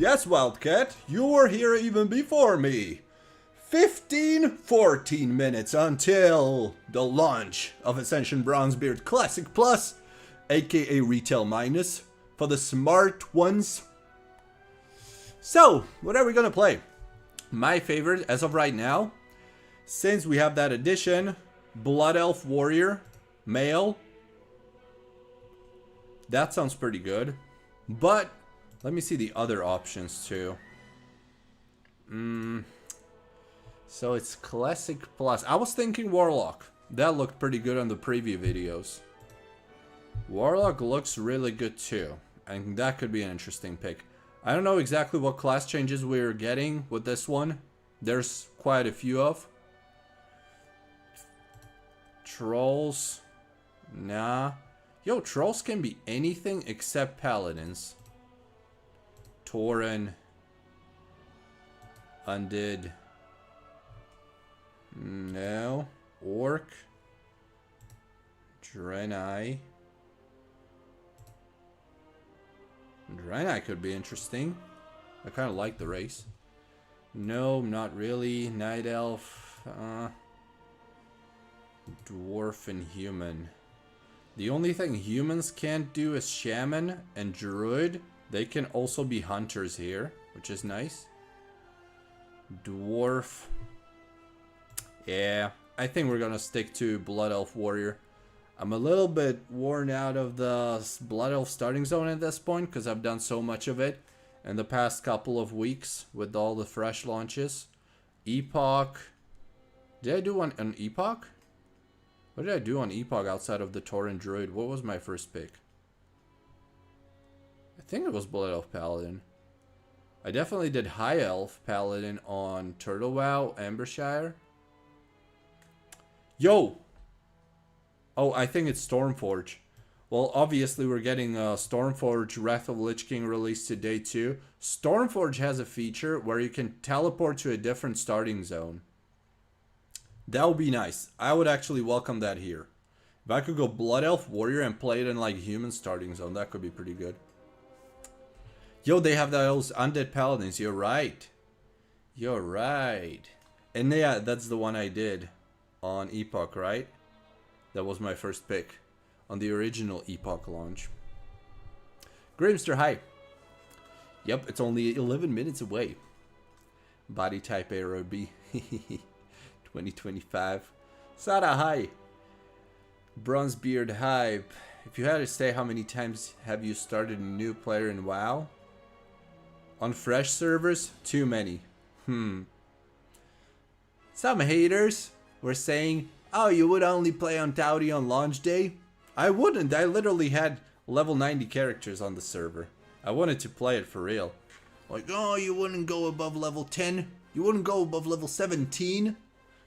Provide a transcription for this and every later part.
Yes, Wildcat, you were here even before me. 14 minutes until the launch of Ascension Bronzebeard Classic Plus, aka Retail Minus, for the smart ones. So, what are we gonna play? My favorite, as of right now, since we have that edition, Blood Elf Warrior, male. That sounds pretty good. But, let me see the other options too. So it's Classic Plus. I was thinking Warlock. That looked pretty good on the preview videos. Warlock looks really good too. And that could be an interesting pick. I don't know exactly what class changes we're getting with this one. There's quite a few of. Trolls. Nah. Yo, trolls can be anything except paladins. Tauren. Undead. No. Orc. Draenei. Draenei could be interesting. I kind of like the race. No, not really. Night Elf. Dwarf and Human. The only thing humans can't do is Shaman and Druid. They can also be Hunters here, which is nice. Dwarf. Yeah, I think we're gonna stick to Blood Elf Warrior. I'm a little bit worn out of the Blood Elf starting zone at this point because I've done so much of it in the past couple of weeks with all the fresh launches. Epoch. Did I do one on Epoch? What did I do on Epoch outside of the Tauren Druid? What was my first pick? I think it was Blood Elf Paladin. I definitely did High Elf Paladin on Turtle Wow, Ambershire. Yo! Oh, I think it's Stormforge. Well, obviously we're getting Stormforge Wrath of Lich King released today too. Stormforge has a feature where you can teleport to a different starting zone. That would be nice. I would actually welcome that here. If I could go Blood Elf Warrior and play it in like human starting zone, that could be pretty good. Yo, they have those Undead Paladins. You're right. You're right. And yeah, that's the one I did on Epoch, right? That was my first pick on the original Epoch launch. Grimster, hi. Yep, it's only 11 minutes away. Body type Arrow B. 2025. Sada, hi. Bronzebeard, hi. If you had to say how many times have you started a new player in WoW? On fresh servers? Too many. Some haters were saying, oh, you would only play on Towdy on launch day? I wouldn't. I literally had level 90 characters on the server. I wanted to play it for real. Like, oh, you wouldn't go above level 10? You wouldn't go above level 17?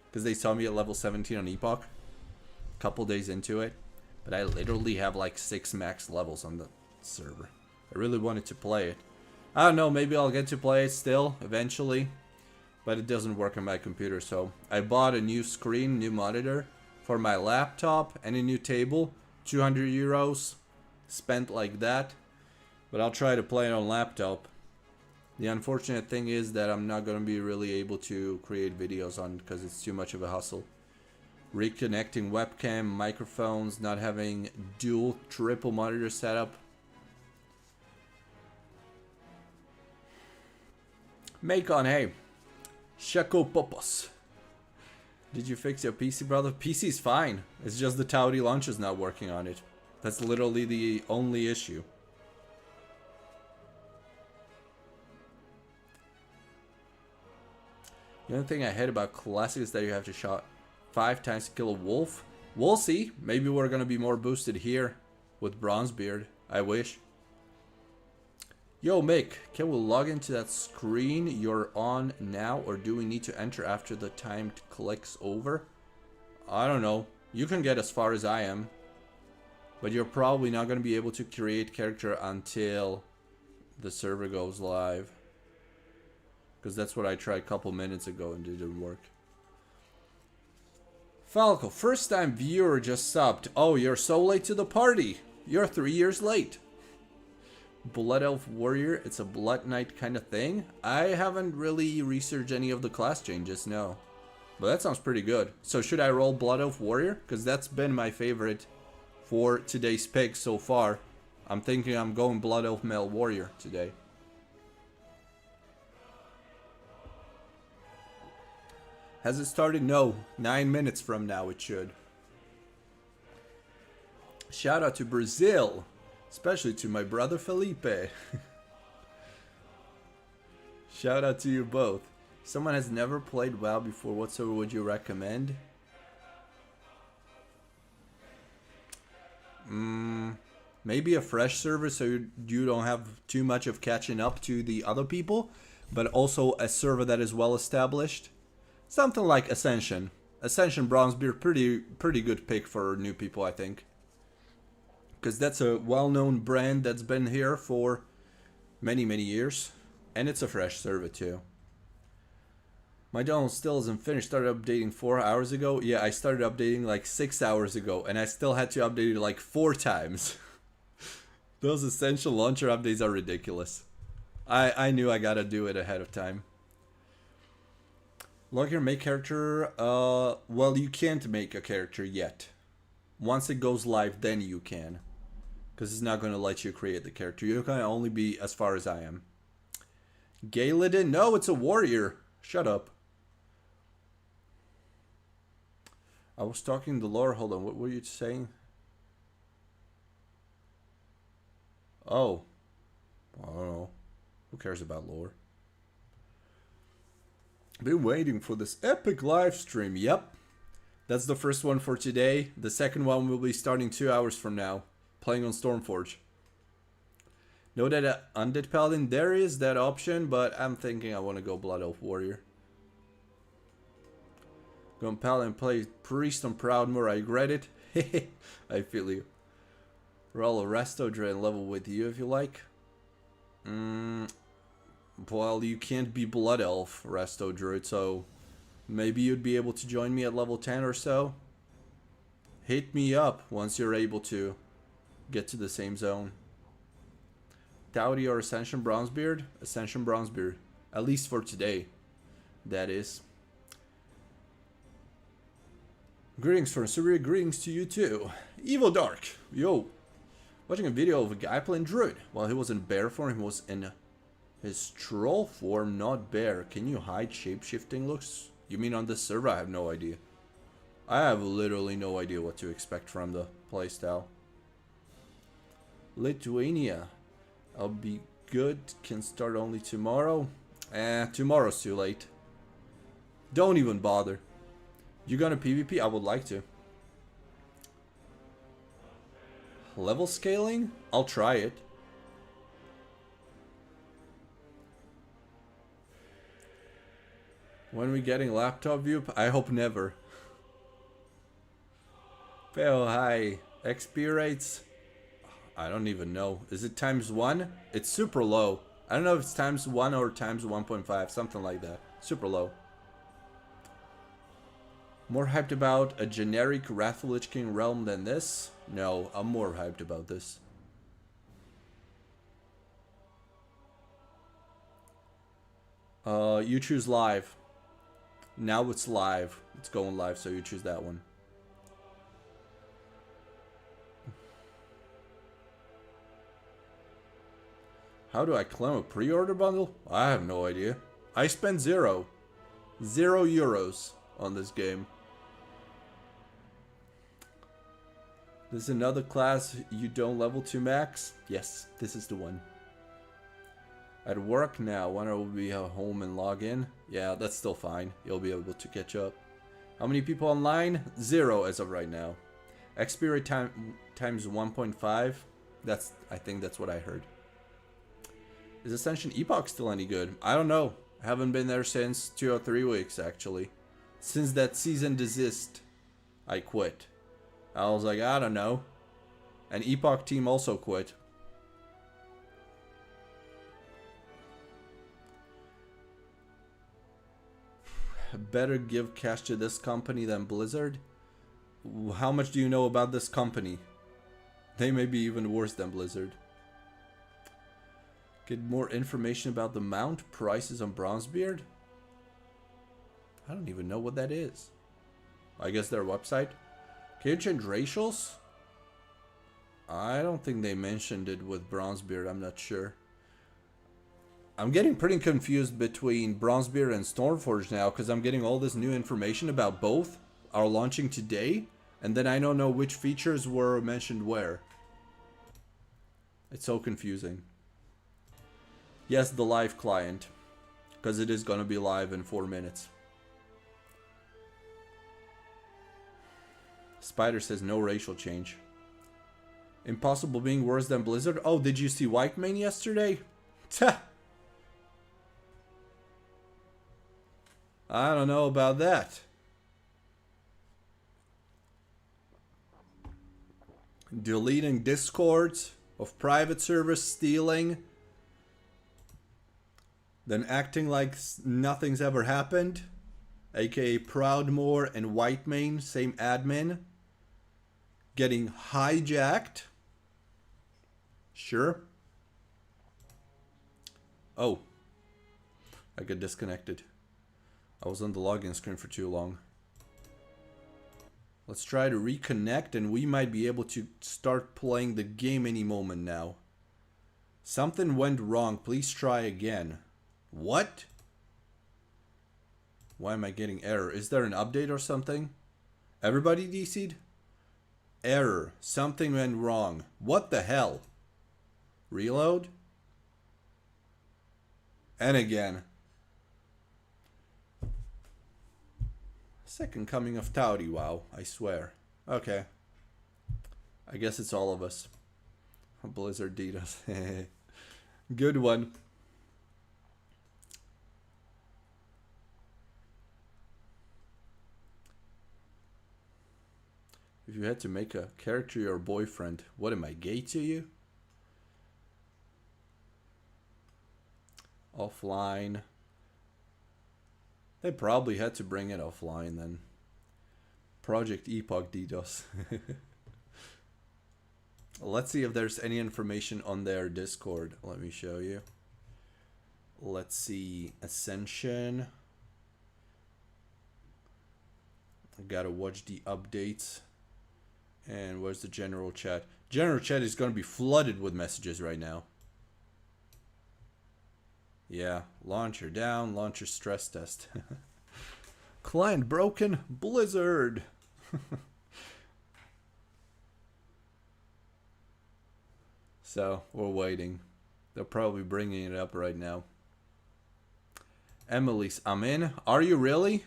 Because they saw me at level 17 on Epoch. A couple days into it. But I literally have like 6 max levels on the server. I really wanted to play it. I don't know, maybe I'll get to play it still, eventually. But it doesn't work on my computer, so I bought a new screen, new monitor for my laptop and a new table. 200 euros spent like that. But I'll try to play it on laptop. The unfortunate thing is that I'm not going to be really able to create videos on because it's too much of a hustle. Reconnecting webcam, microphones, not having dual, triple monitor setup. Macon, hey. Shako Popos. Did you fix your PC, brother? PC's fine. It's just the Towdy launch is not working on it. That's literally the only issue. The only thing I hate about Classic is that you have to shot 5 times to kill a wolf. We'll see. Maybe we're gonna be more boosted here with Bronzebeard. I wish. Yo, Mick, can we log into that screen you're on now, or do we need to enter after the time clicks over? I don't know. You can get as far as I am, but you're probably not going to be able to create character until the server goes live. Because that's what I tried a couple minutes ago and it didn't work. Falco, first time viewer just subbed. Oh, you're so late to the party. You're 3 years late. Blood Elf Warrior, it's a Blood Knight kind of thing. I haven't really researched any of the class changes, no. But that sounds pretty good. So should I roll Blood Elf Warrior? Because that's been my favorite for today's pick so far. I'm thinking I'm going Blood Elf Male Warrior today. Has it started? No. 9 minutes from now it should. Shout out to Brazil. Especially to my brother Felipe. Shout out to you both. Someone has never played WoW before. What server would you recommend? Maybe a fresh server so you don't have too much of catching up to the other people. But also a server that is well established. Something like Ascension. Ascension Bronzebeard, pretty good pick for new people, I think. Because that's a well-known brand that's been here for many years. And it's a fresh server too. My download still isn't finished. Started updating 4 hours ago. Yeah, I started updating like 6 hours ago. And I still had to update it like 4 times. Those Essential Launcher updates are ridiculous. I knew I gotta do it ahead of time. Log your make character. Well, you can't make a character yet. Once it goes live, then you can. Because it's not going to let you create the character. You can only be as far as I am. Galadin? No, it's a warrior. Shut up. I was talking to lore. Hold on, what were you saying? Oh. I don't know. Who cares about lore? Been waiting for this epic live stream. Yep. That's the first one for today. The second one will be starting 2 hours from now. Playing on Stormforge. Know that Undead Paladin, there is that option, but I'm thinking I want to go Blood Elf Warrior. Go on Paladin, play Priest on Proudmoore, I regret it. I feel you. Roll a Resto Druid level with you if you like. Well, you can't be Blood Elf Resto Druid, so maybe you'd be able to join me at level 10 or so. Hit me up once you're able to get to the same zone. Dowdy or Ascension Bronzebeard? Ascension Bronzebeard. At least for today. That is. Greetings from Syria. Greetings to you too. Evil Dark. Yo. Watching a video of a guy playing Druid. While he was in bear form, he was in his troll form, not bear. Can you hide shape-shifting looks? You mean on this server? I have no idea. I have literally no idea what to expect from the playstyle. Lithuania. I'll be good. Can start only tomorrow. Tomorrow's too late. Don't even bother. You gonna PvP? I would like to. Level scaling? I'll try it. When we getting laptop view? I hope never. Fail high. XP rates? I don't even know. Is it ×1? It's super low. I don't know if it's ×1 or ×1.5. Something like that. Super low. More hyped about a generic Wrath of Lich King realm than this? No, I'm more hyped about this. You choose live. Now it's live. It's going live, so you choose that one. How do I claim a pre-order bundle? I have no idea. I spent €0 on this game. This is another class you don't level to max? Yes, this is the one. At work now, when I will be home and log in. Yeah, that's still fine. You'll be able to catch up. How many people online? 0 as of right now. XP rate times 1.5. I think that's what I heard. Is Ascension Epoch still any good? I don't know. I haven't been there since 2 or 3 weeks actually. Since that season desist, I quit. I was like, I don't know. And Epoch team also quit. Better give cash to this company than Blizzard? How much do you know about this company? They may be even worse than Blizzard. Get more information about the mount prices on Bronzebeard? I don't even know what that is. I guess their website. Can you change racials? I don't think they mentioned it with Bronzebeard. I'm not sure. I'm getting pretty confused between Bronzebeard and Stormforge now because I'm getting all this new information about both are launching today, and then I don't know which features were mentioned where. It's so confusing. Yes, the live client, because it is going to be live in 4 minutes. Spider says no racial change. Impossible being worse than Blizzard. Oh, did you see Whitemane yesterday? I don't know about that. Deleting discords of private servers, stealing, then acting like nothing's ever happened, aka Proudmoore and Whitemane, same admin, getting hijacked. Sure. Oh, I got disconnected. I was on the login screen for too long. Let's try to reconnect and we might be able to start playing the game any moment now. Something went wrong. Please try again. What? Why am I getting error? Is there an update or something? Everybody DC'd? Error. Something went wrong. What the hell? Reload? And again. Second coming of Towdy, wow, I swear. Okay. I guess it's all of us. Blizzard Ditas. Good one. If you had to make a character your boyfriend, what am I, gay to you? Offline. They probably had to bring it offline then. Project Epoch DDoS. Let's see if there's any information on their Discord. Let me show you. Let's see. Ascension. I gotta watch the updates. And where's the general chat? General chat is gonna be flooded with messages right now. Yeah, launcher down, launcher stress test. Client broken, Blizzard. So, we're waiting. They're probably bringing it up right now. Emily's, I'm in. Are you really?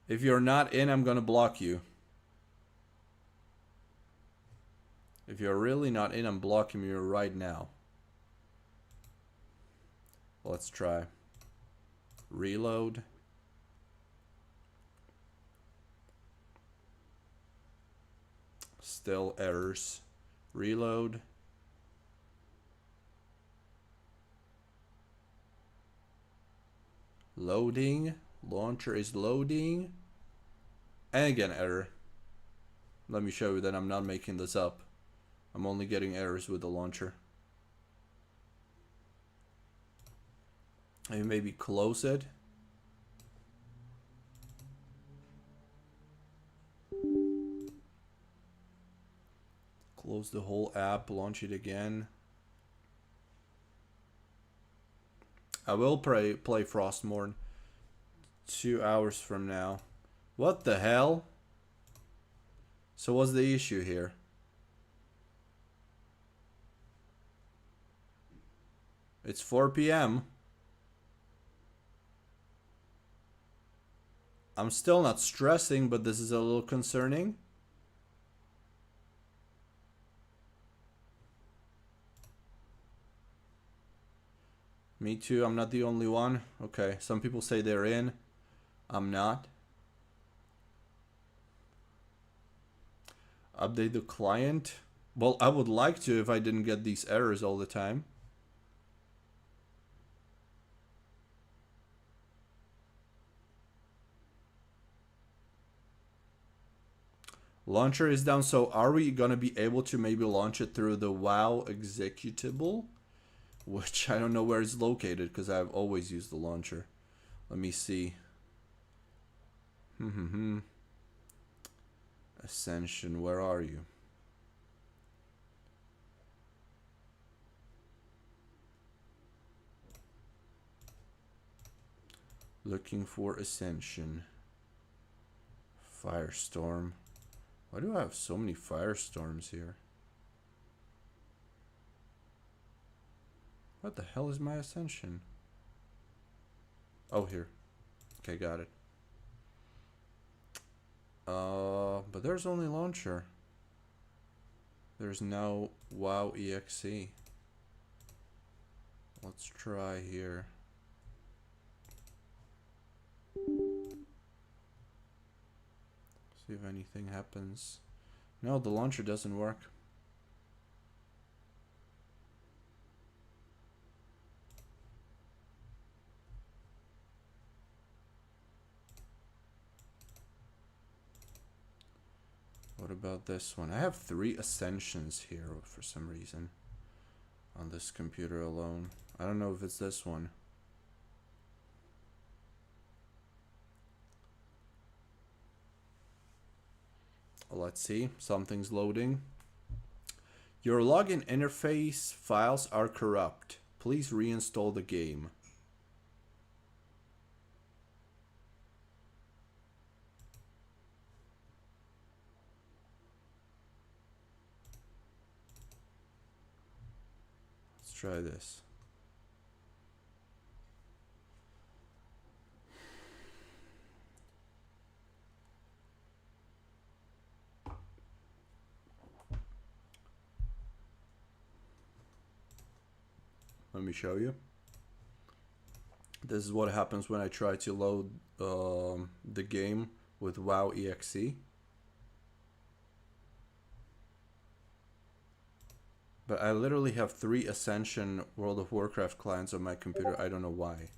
If you're not in, I'm gonna block you. If you're really not in, I'm blocking you right now. Let's try. Reload. Still errors. Reload. Loading. Launcher is loading. And again, error. Let me show you that I'm not making this up. I'm only getting errors with the launcher. And maybe close it. Close the whole app, launch it again. I will play Frostmourne 2 hours from now. What the hell? So what's the issue here? It's 4 p.m. I'm still not stressing, but this is a little concerning. Me too, I'm not the only one. Okay, some people say they're in. I'm not. Update the client. Well, I would like to if I didn't get these errors all the time. Launcher is down, so are we gonna be able to maybe launch it through the WoW executable? which I don't know where it's located because I've always used the launcher. Let me see. Ascension, where are you? Looking for Ascension. Firestorm. Why do I have so many firestorms here? What the hell is my Ascension? Oh, here. Okay, got it. But there's only launcher. There's no WoW EXE. Let's try here. See if anything happens. No, the launcher doesn't work. What about this one? I have 3 Ascensions here for some reason on this computer alone. I don't know if it's this one. Let's see, something's loading. Your login interface files are corrupt. Please reinstall the game. Let's try this. Let me show you. This is what happens when I try to load the game with WoW EXE. But I literally have 3 Ascension World of Warcraft clients on my computer. I don't know why.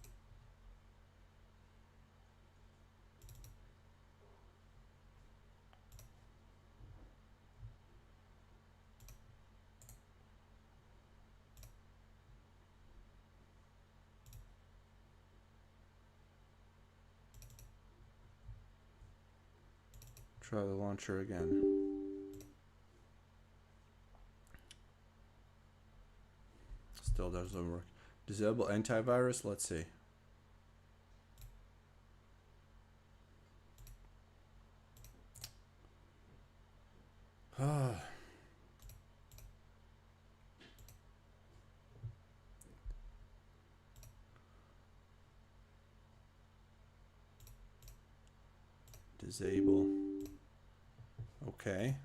Try the launcher again. Still doesn't work. Disable antivirus, let's see. Disable. Okay.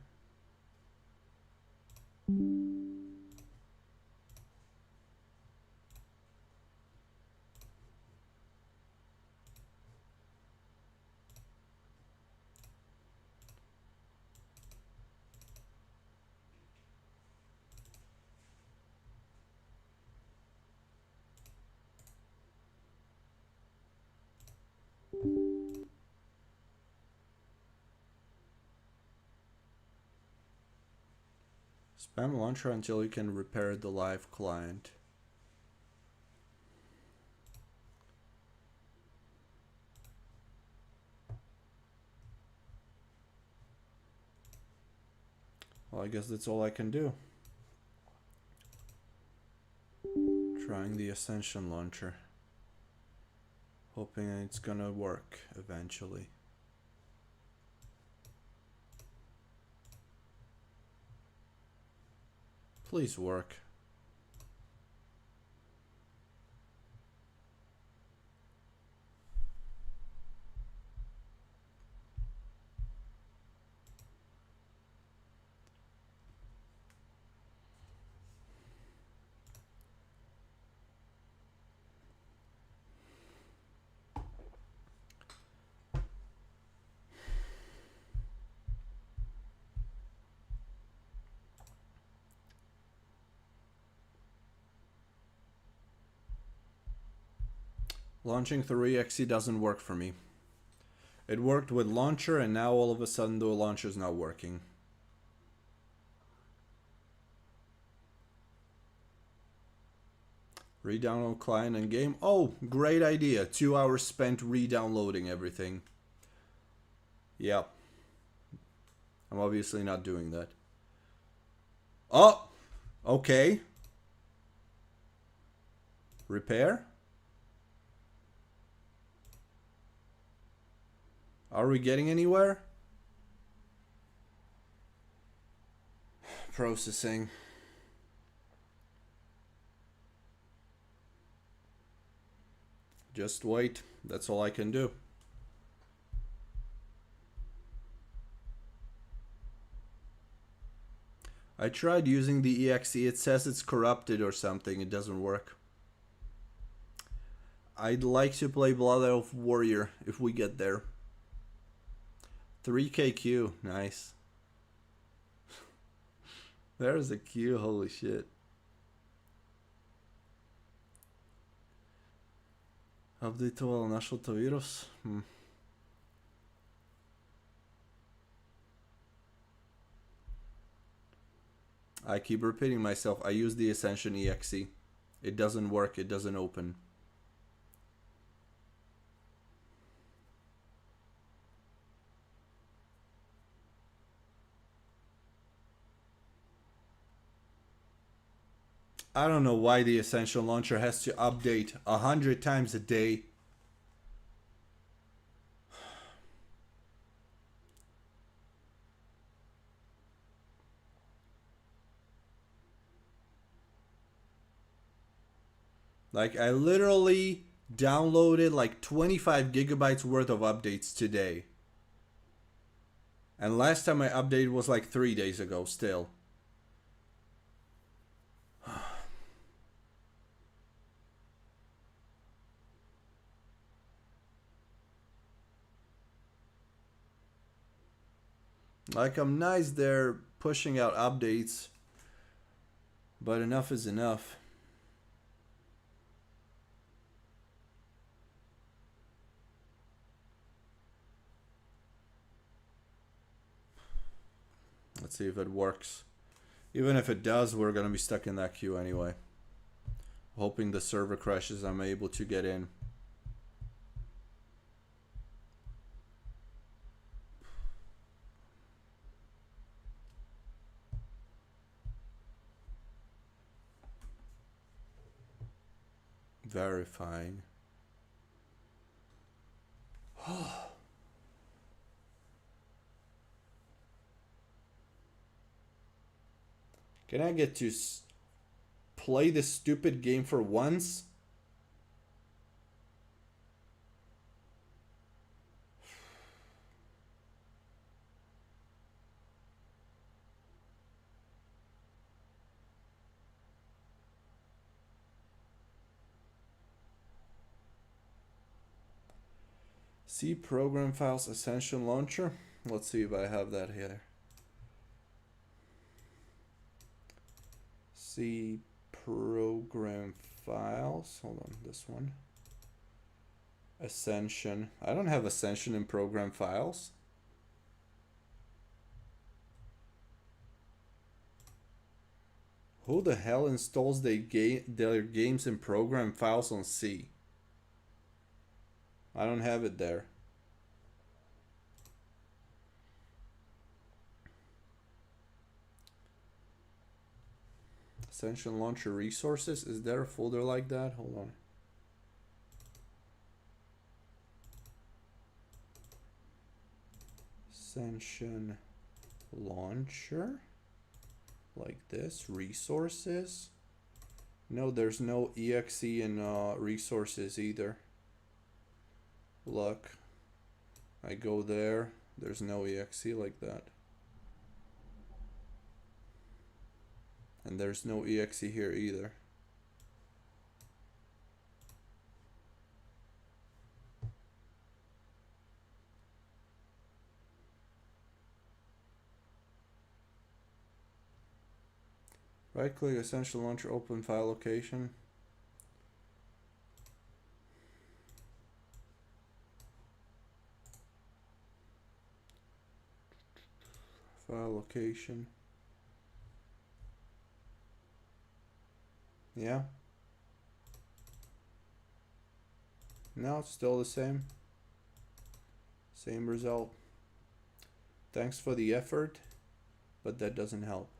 Spam launcher until you can repair the live client. Well, I guess that's all I can do. Trying the Ascension launcher. Hoping it's gonna work eventually. Please work. Launching through EXE doesn't work for me. It worked with launcher and now all of a sudden the launcher is not working. Re-download client and game. Oh, great idea. 2 hours spent re-downloading everything. Yep. I'm obviously not doing that. Oh, okay. Repair? Are we getting anywhere? Processing. Just wait. That's all I can do. I tried using the exe. It says it's corrupted or something. It doesn't work. I'd like to play Blood Elf Warrior if we get there. 3k Q. Nice. There's a Q. Holy shit. Updateoval našel to virus? I keep repeating myself. I use the Ascension exe. It doesn't work. It doesn't open. I don't know why the Ascension launcher has to update 100 times a day. Like, I literally downloaded like 25 gigabytes worth of updates today. And last time I updated was like 3 days ago still. Like, I'm nice there pushing out updates, but enough is enough. Let's see if it works. Even if it does, we're gonna be stuck in that queue anyway. Hoping the server crashes, I'm able to get in. Verifying. Can I get to play this stupid game for once? See program files Ascension launcher. Let's see if I have that here. See program files. Hold on, this one. Ascension. I don't have Ascension in program files. Who the hell installs their games in program files on C? I don't have it there. Ascension launcher resources. Is there a folder like that? Hold on. Ascension launcher. Like this. Resources. No, there's no exe in resources either. Look. I go there. There's no exe like that. And there's no exe here either. Right click Ascension launcher, open file location. File location. Yeah. No, it's still the same. Same result. Thanks for the effort, but that doesn't help.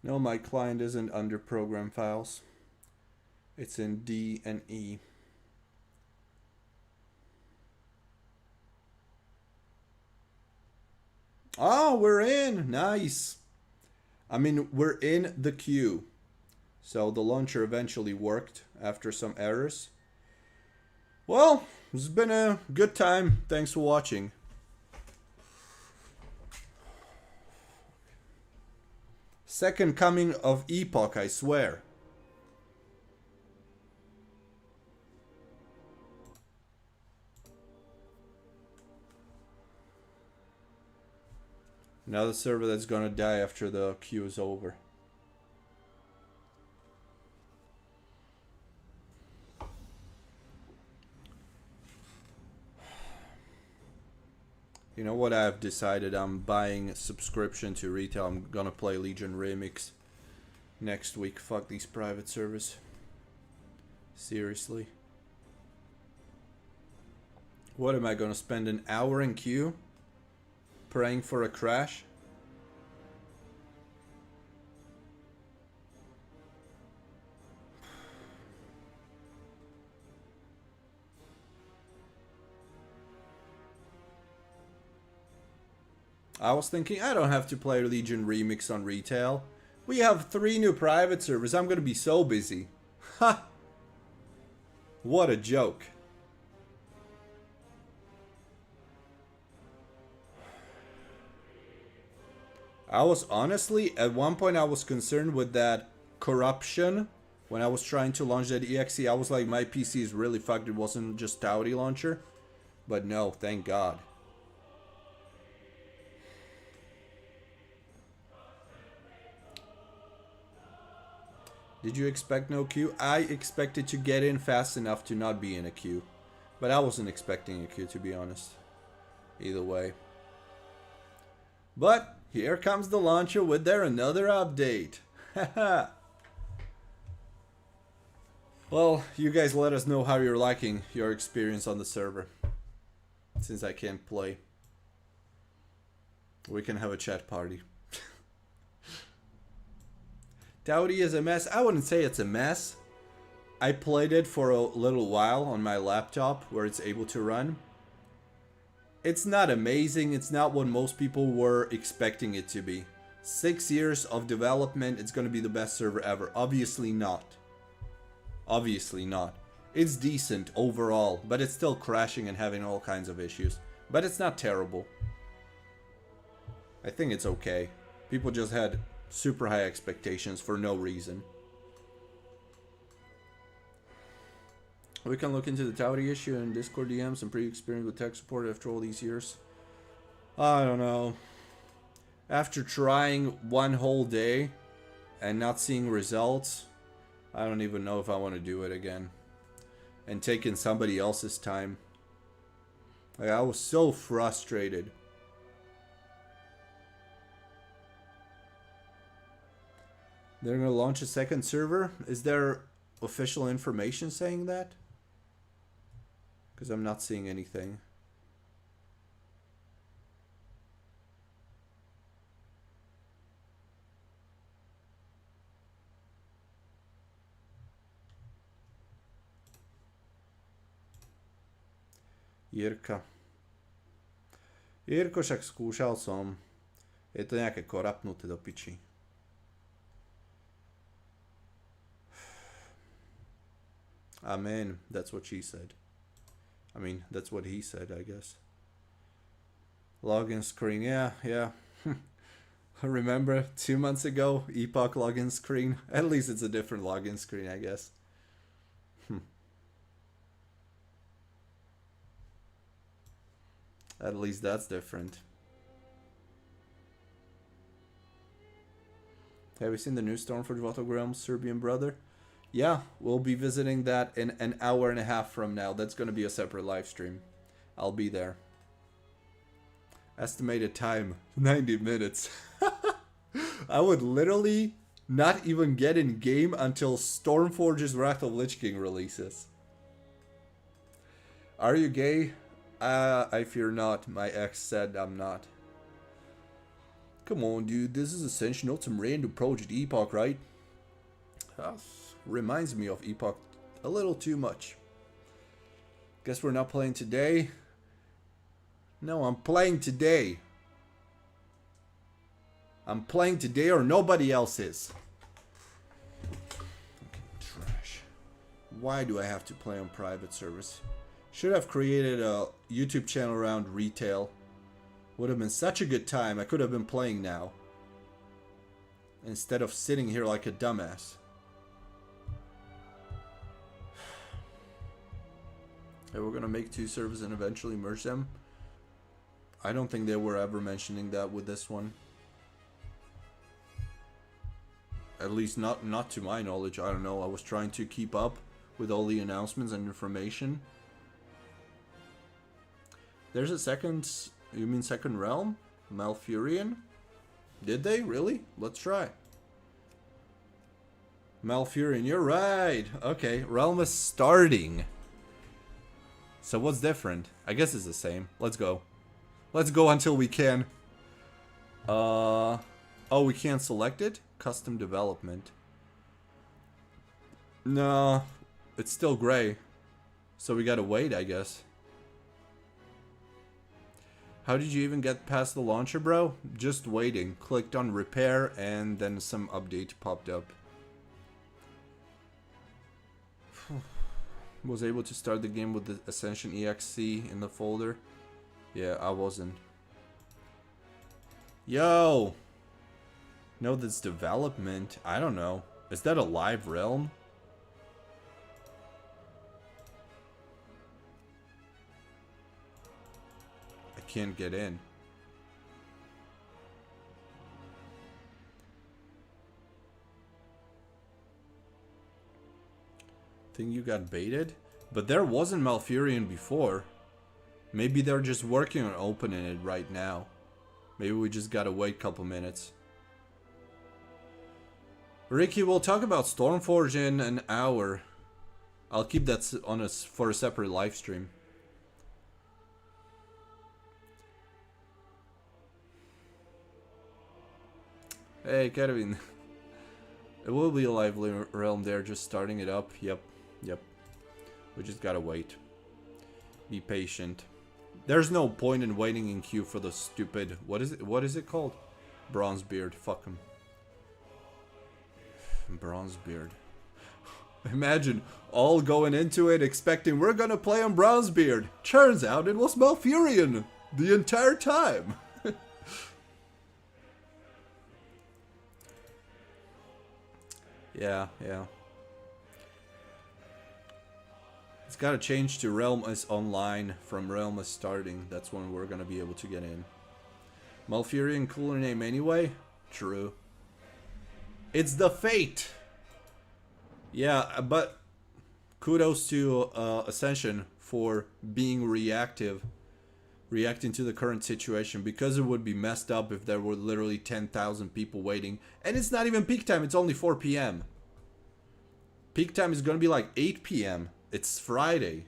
No, my client isn't under program files. It's in D and E. Oh, we're in. Nice. I mean, we're in the queue. So the launcher eventually worked after some errors. Well, it's been a good time. Thanks for watching. Second coming of Epoch, I swear. Another server that's gonna die after the queue is over. You know what I've decided? I'm buying a subscription to retail. I'm gonna play Legion Remix next week. Fuck these private servers. Seriously. What am I gonna spend an hour in queue? Praying for a crash? I was thinking I don't have to play Legion Remix on retail. We have 3 new private servers. I'm gonna be so busy. Ha! What a joke. I was honestly, at one point I was concerned with that corruption. When I was trying to launch that exe, I was like, my PC is really fucked. It wasn't just Dowdy launcher. But no, thank God. Did you expect no queue? I expected to get in fast enough to not be in a queue. But I wasn't expecting a queue, to be honest. Either way. But here comes the launcher with their another update. Haha. Well, you guys let us know how you're liking your experience on the server. Since I can't play. We can have a chat party. Dowdy is a mess. I wouldn't say it's a mess. I played it for a little while on my laptop where it's able to run. It's not amazing. It's not what most people were expecting it to be. 6 years of development. It's going to be the best server ever. Obviously not. Obviously not. It's decent overall, but it's still crashing and having all kinds of issues. But it's not terrible. I think it's okay. People just had super high expectations for no reason. We can look into the Dowdy issue in Discord DMs. I'm pretty experienced with tech support after all these years. I don't know. After trying one whole day and not seeing results, I don't even know if I want to do it again. And taking somebody else's time. Like, I was so frustrated. They're going to launch a second server? Is there official information saying that? Because I'm not seeing anything. Jirka. Jirko, však skúšal som. Je to nejaké korapnuté do piči. Amen. That's what she said. I mean, that's what he said, I guess. Login screen. Yeah. Remember 2 months ago, Epoch login screen? At least it's a different login screen, I guess. At least that's different. Have you seen the new Stormforge Battlegrounds Serbian brother? Yeah, we'll be visiting that in an hour and a half from now. That's going to be a separate live stream. I'll be there. Estimated time, 90 minutes. I would literally not even get in game until Stormforge's Wrath of Lich King releases. Are you gay? I fear not. My ex said I'm not. Come on, dude. This is Ascension, not some random project Epoch, right? Reminds me of Epoch a little too much. Guess we're not playing today. No, I'm playing today. I'm playing today or nobody else is. Okay, trash. Why do I have to play on private servers? Should have created a YouTube channel around retail. Would have been such a good time. I could have been playing now. Instead of sitting here like a dumbass. Hey, we're gonna make 2 servers and eventually merge them. I don't think they were ever mentioning that with this one. At least not to my knowledge. I don't know. I was trying to keep up with all the announcements and information. There's a second... You mean second realm? Malfurion? Did they? Really? Let's try. Malfurion, you're right. Okay, realm is starting. So what's different? I guess it's the same. Let's go. Let's go until we can. Oh, we can't select it? Custom development. No, it's still gray. So we gotta wait, I guess. How did you even get past the launcher, bro? Just waiting. Clicked on repair and then some update popped up. Was able to start the game with the Ascension EXE in the folder. Yeah, I wasn't. Yo! No, this development. I don't know. Is that a live realm? I can't get in. Think you got baited? But there wasn't Malfurion before. Maybe they're just working on opening it right now. Maybe we just gotta wait a couple minutes. Ricky, we'll talk about Stormforge in an hour. I'll keep that on us for a separate live stream. Hey, Kevin. It will be a lively realm there, just starting it up. Yep. We just gotta wait. Be patient. There's no point in waiting in queue for the stupid... What is it called? Bronzebeard. Fuck him. Bronzebeard. Imagine all going into it expecting we're gonna play on Bronzebeard. Turns out it was Malfurion the entire time. Yeah. It's gotta change to Realm is online from Realm is starting. That's when we're gonna be able to get in. Malfurion, cooler name anyway? True. It's the fate! Yeah, but kudos to Ascension for being reactive. Reacting to the current situation, because it would be messed up if there were literally 10,000 people waiting. And it's not even peak time, it's only 4 p.m. Peak time is gonna be like 8 p.m. It's Friday.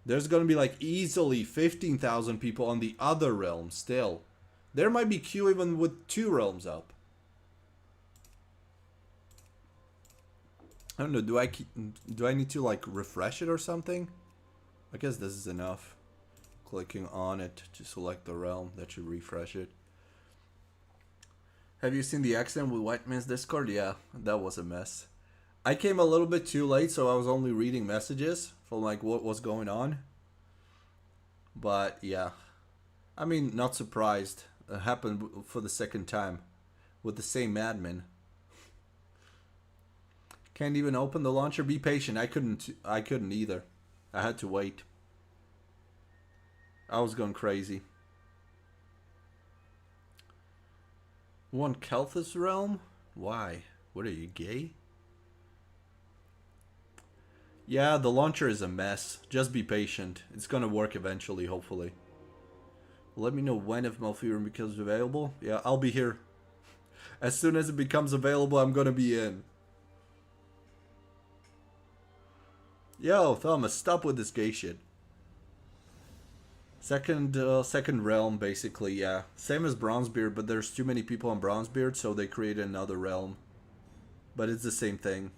There's gonna be like easily 15,000 people on the other realm still. There might be queue even with 2 realms up. I don't know, do I need to like refresh it or something? I guess this is enough. Clicking on it to select the realm, that should refresh it. Have you seen the accident with White Man's Discord? Yeah, that was a mess. I came a little bit too late, so I was only reading messages from like what was going on. But yeah, I mean, not surprised. happened for the second time with the same admin. Can't even open the launcher. Be patient. I couldn't either. I had to wait. I was going crazy. One Kelthus realm? Why? What are you, gay? Yeah, the launcher is a mess. Just be patient. It's gonna work eventually, hopefully. Let me know when if Malfurion becomes available. Yeah, I'll be here. As soon as it becomes available, I'm gonna be in. Yo, Thomas, stop with this gay shit. Second realm, basically, yeah. Same as Bronzebeard, but there's too many people on Bronzebeard, so they create another realm. But it's the same thing.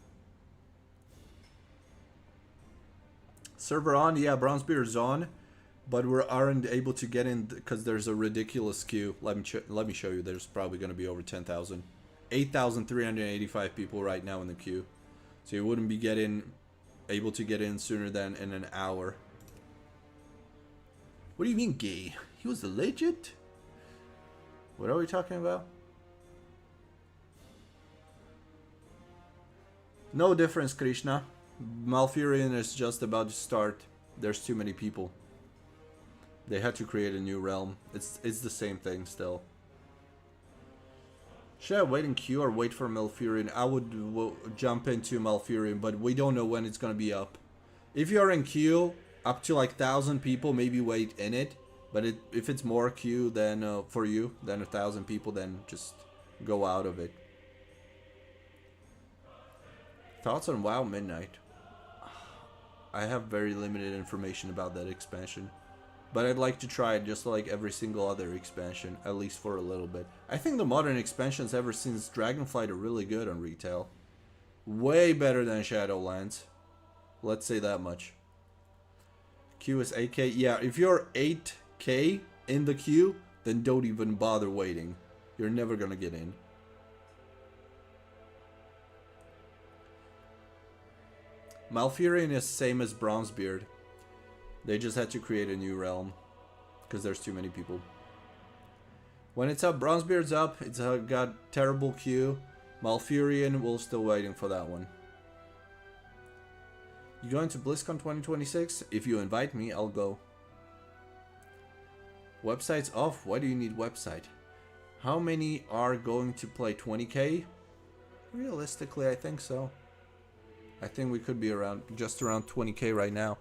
Server on, yeah, Bronzebeard's on, but we aren't able to get in because there's a ridiculous queue. Let me show you. There's probably going to be over 10,000. 8,385 people right now in the queue. So you wouldn't be able to get in sooner than in an hour. What do you mean gay? He was legit? What are we talking about? No difference, Krishna. Malfurion is just about to start. There's too many people. They had to create a new realm. It's the same thing still. Should I wait in queue or wait for Malfurion? I would jump into Malfurion, but we don't know when it's gonna be up. If you're in queue, up to like 1,000 people, maybe wait in it. But if it's more queue than for you than 1,000 people, then just go out of it. Thoughts on WoW Midnight? I have very limited information about that expansion. But I'd like to try it just like every single other expansion, at least for a little bit. I think the modern expansions ever since Dragonflight are really good on retail. Way better than Shadowlands. Let's say that much. Queue is 8k. Yeah, if you're 8k in the queue, then don't even bother waiting. You're never gonna get in. Malfurion is same as Bronzebeard. They just had to create a new realm because there's too many people. When it's up, Bronzebeard's up. It's got terrible queue. Malfurion, we're still waiting for that one. You going to BlizzCon 2026? If you invite me, I'll go. Website's off. Why do you need website? How many are going to play 20k? Realistically, I think so. I think we could be just around 20k right now.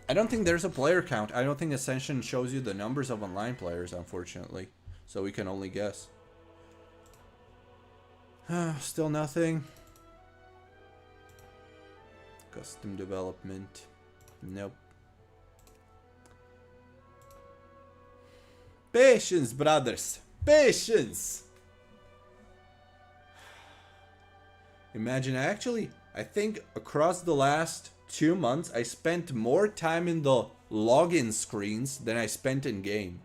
I don't think there's a player count. I don't think Ascension shows you the numbers of online players, unfortunately. So we can only guess. Still nothing. Custom development. Nope. Patience, brothers. Patience. Imagine, I think across the last 2 months, I spent more time in the login screens than I spent in game.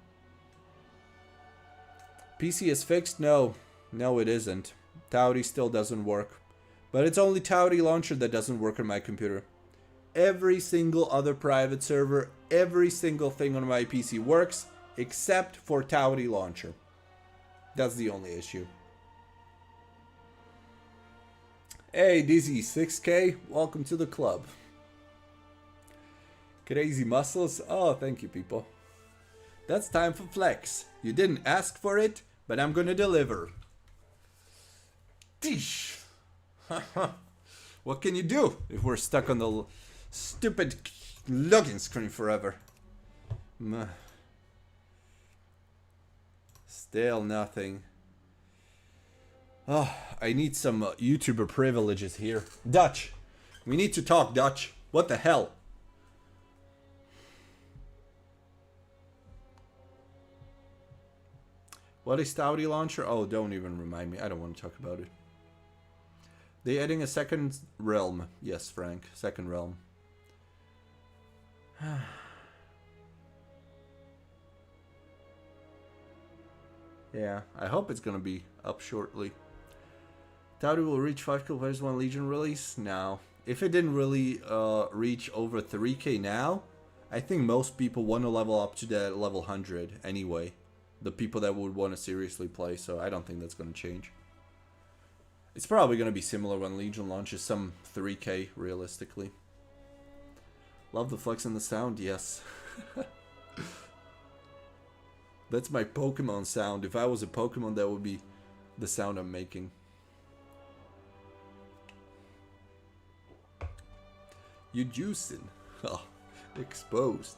PC is fixed? No. No, it isn't. Tauri still doesn't work. But it's only Tauri Launcher that doesn't work on my computer. Every single other private server, every single thing on my PC works, except for Tauri Launcher. That's the only issue. Hey, Dizzy, 6k, welcome to the club. Crazy muscles, oh, thank you, people. That's time for flex. You didn't ask for it, but I'm gonna deliver. Tish. What can you do if we're stuck on the stupid login screen forever? Still nothing. Oh, I need some YouTuber privileges here. Dutch. We need to talk, Dutch. What the hell? What is Tauri Launcher? Oh, don't even remind me. I don't want to talk about it. They adding a second realm. Yes, Frank. Second realm. Yeah, I hope it's gonna be up shortly. Tauri will reach 5k players when Legion release? No. If it didn't really reach over 3k now, I think most people want to level up to that level 100 anyway. the people that would want to seriously play, so I don't think that's going to change. It's probably going to be similar when Legion launches, some 3K realistically. Love the flex and the sound, yes. That's my Pokemon sound. If I was a Pokemon, that would be the sound I'm making. You juicing. Oh, exposed.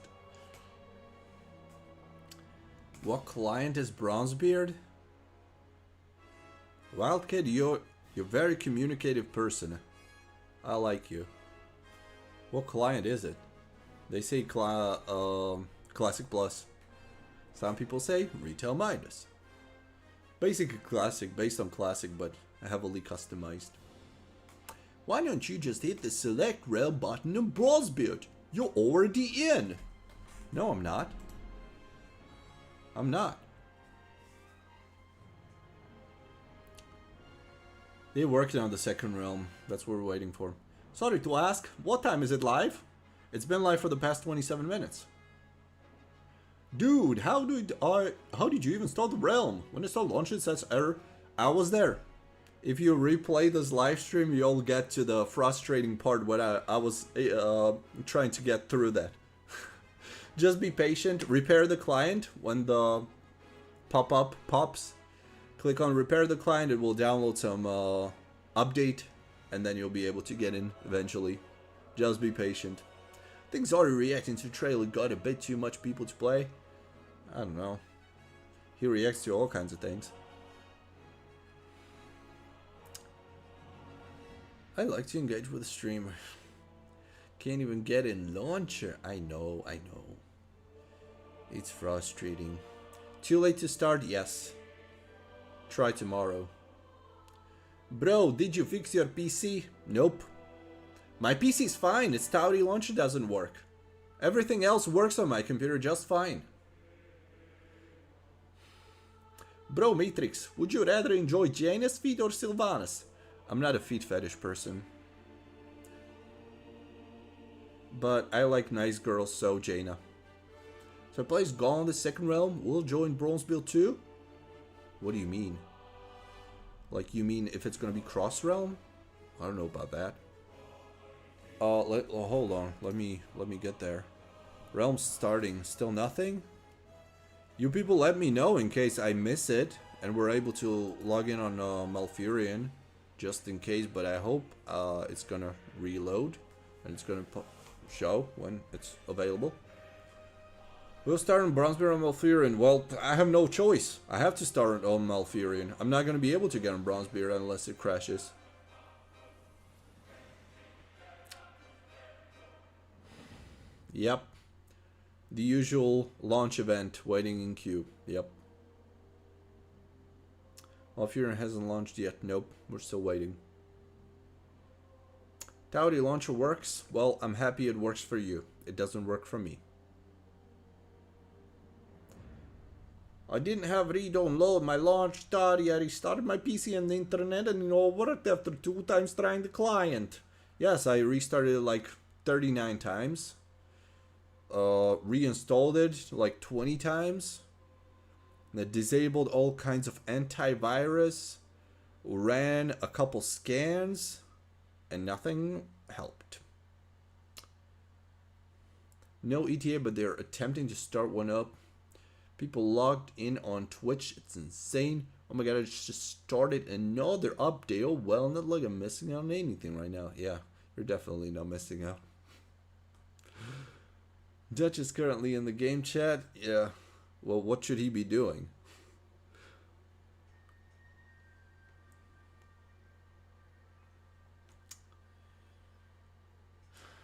What client is Bronzebeard? Wildkid, you're a very communicative person. I like you. What client is it? They say Classic Plus. Some people say Retail Minus. Basically Classic, based on Classic, but heavily customized. Why don't you just hit the select realm button on Bronzebeard? You're already in. No, I'm not. I'm not. They're working on the second realm. That's what we're waiting for. Sorry to ask, what time is it live? It's been live for the past 27 minutes. Dude, how did you even start the realm? When it started launching, it says error. I was there. If you replay this live stream, you'll get to the frustrating part when I was trying to get through that. Just be patient. Repair the client. When the pop-up pops, click on repair the client. It will download some update, and then you'll be able to get in eventually. Just be patient. I think Zari reacting to trailer got a bit too much people to play. I don't know. He reacts to all kinds of things. I like to engage with a streamer. Can't even get in launcher. I know. It's frustrating. Too late to start? Yes. Try tomorrow. Bro, did you fix your PC? Nope. My PC's fine. Its Tauri launcher doesn't work. Everything else works on my computer just fine. Bro, MEYTRIX, would you rather enjoy Jaina's feet or Sylvanas? I'm not a feet fetish person. But I like nice girls, so Jaina. So I plays Gone in the second realm. We'll join Bronzebeard too? What do you mean? Like, you mean if it's gonna be cross realm? I don't know about that. Hold on. Let me get there. Realm starting. Still nothing? You people let me know in case I miss it and we're able to log in on Malfurion. Just in case, but I hope it's gonna reload and it's gonna show when it's available. We'll start on Bronzebeard on Malfurion. Well, I have no choice. I have to start on Malfurion. I'm not gonna be able to get on Bronzebeard unless it crashes. Yep. The usual launch event waiting in queue. Yep. Malfurion hasn't launched yet. Nope. We're still waiting. Tauri launcher works? Well, I'm happy it works for you. It doesn't work for me. I didn't have read-onload my launch Tauri. I restarted my PC and the internet and it all worked after 2 times trying the client. Yes, I restarted it like 39 times. Reinstalled it like 20 times. That disabled all kinds of antivirus, ran a couple scans, and nothing helped. No ETA, but they're attempting to start one up. People logged in on Twitch. It's insane. Oh my god, I just started another update. Oh well, not like I'm missing out on anything right now. Yeah, you're definitely not missing out. Dutch is currently in the game chat. Yeah. Well, what should he be doing?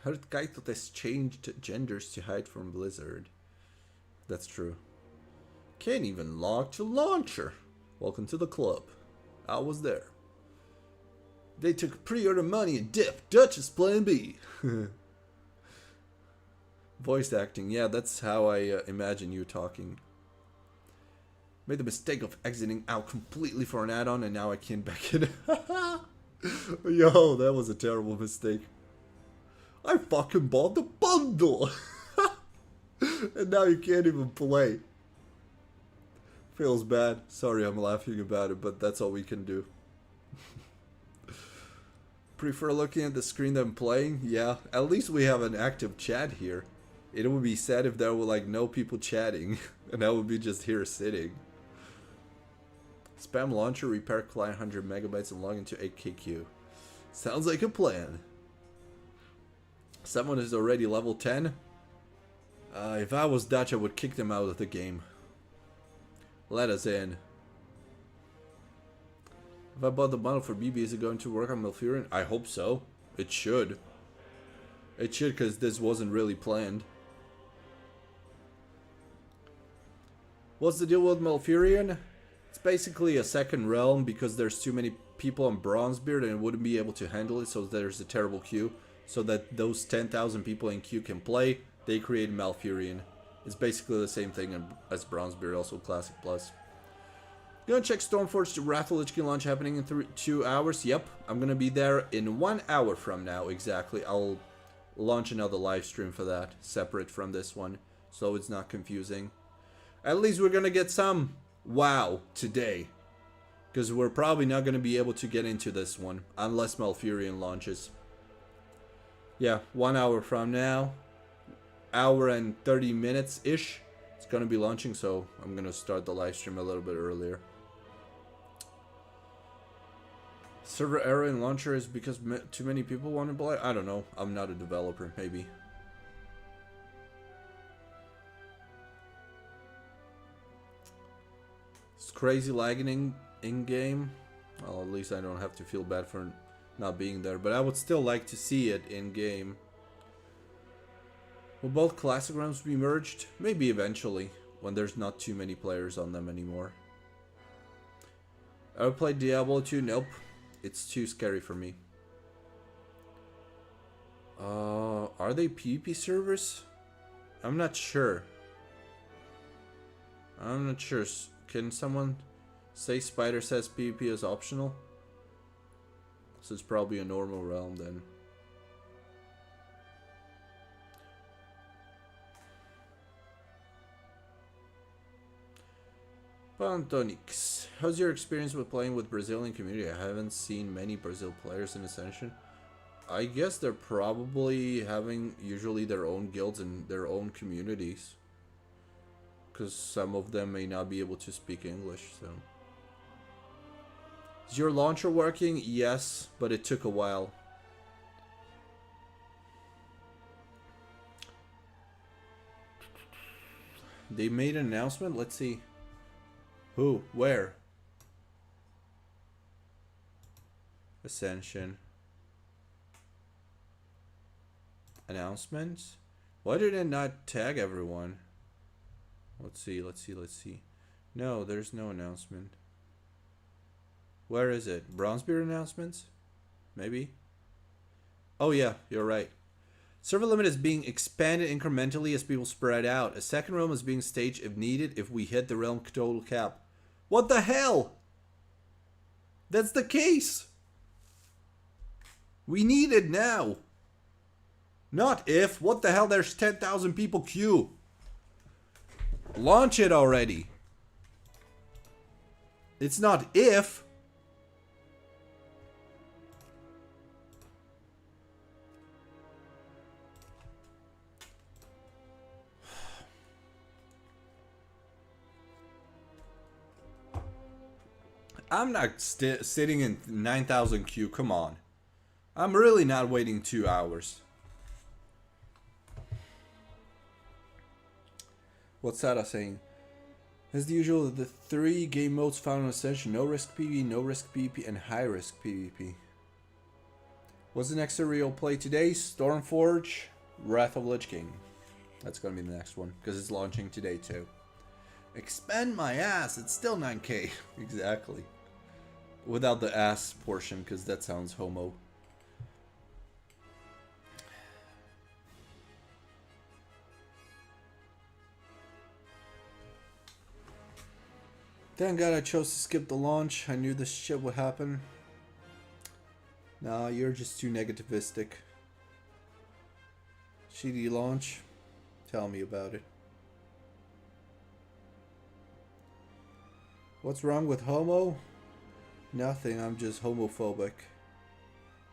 Heard Kaito has changed genders to hide from Blizzard. That's true. Can't even log to launcher. Welcome to the club. I was there. They took pre-order money and dipped. Dutch is plan B. Voice acting. Yeah, that's how I imagine you talking. Made the mistake of exiting out completely for an add-on and now I can't back it. Yo, that was a terrible mistake. I fucking bought the bundle. And now you can't even play. Feels bad. Sorry I'm laughing about it, but that's all we can do. Prefer looking at the screen than playing? Yeah, at least we have an active chat here. It would be sad if there were like no people chatting and I would be just here sitting. Spam launcher, repair client 100 megabytes and log into 8KQ. Sounds like a plan. Someone is already level 10. If I was Dutch, I would kick them out of the game. Let us in. If I bought the bundle for BB, is it going to work on Malfurion? I hope so. It should. It should, because this wasn't really planned. What's the deal with Malfurion? It's basically a second realm because there's too many people on Bronzebeard and it wouldn't be able to handle it, so there's a terrible queue. So that those 10,000 people in queue can play, they create Malfurion. It's basically the same thing as Bronzebeard, also Classic Plus. Gonna check Stormforge to Wrath of Lich King launch happening in 2 hours. Yep, I'm gonna be there in 1 hour from now exactly. I'll launch another live stream for that, separate from this one, so it's not confusing. At least we're gonna get some WoW today, because we're probably not gonna be able to get into this one unless Malfurion launches. Yeah, 1 hour from now, hour and 30 minutes ish, it's gonna be launching, so I'm gonna start the live stream a little bit earlier. Server error in launcher is because too many people want to play? I don't know. I'm not a developer. Maybe. It's crazy lagging in game. Well, at least I don't have to feel bad for not being there. But I would still like to see it in game. Will both classic realms be merged? Maybe eventually, when there's not too many players on them anymore. Ever played Diablo 2? Nope. It's too scary for me. Are they PvP servers? I'm not sure. I'm not sure. Can someone say Spider says PvP is optional? So it's probably a normal realm then. Pantonix, how's your experience with playing with Brazilian community? I haven't seen many Brazil players in Ascension. I guess they're probably having usually their own guilds and their own communities, because some of them may not be able to speak English. So, is your launcher working? Yes, but it took a while. They made an announcement. Let's see. Who? Where? Ascension. Announcements? Why did it not tag everyone? Let's see, let's see, let's see. No, there's no announcement. Where is it? Bronzebeard announcements? Maybe? Oh yeah, you're right. Server limit is being expanded incrementally as people spread out. A second realm is being staged if needed if we hit the realm total cap. What the hell? That's the case. We need it now. Not if. What the hell? There's 10,000 people queue. Launch it already. It's not if. I'm not sitting in 9,000 queue. Come on. I'm really not waiting 2 hours. What's Sada saying? As usual, the 3 game modes found on Ascension: no risk PvP, no risk PvP, and high risk PvP. What's the next real play today? Stormforge, Wrath of Lich King. That's gonna be the next one because it's launching today too. Expand my ass. It's still 9K. Exactly. Without the ass portion, because that sounds homo. Thank God I chose to skip the launch. I knew this shit would happen. Nah, you're just too negativistic. Shitty launch? Tell me about it. What's wrong with homo? Nothing, I'm just homophobic.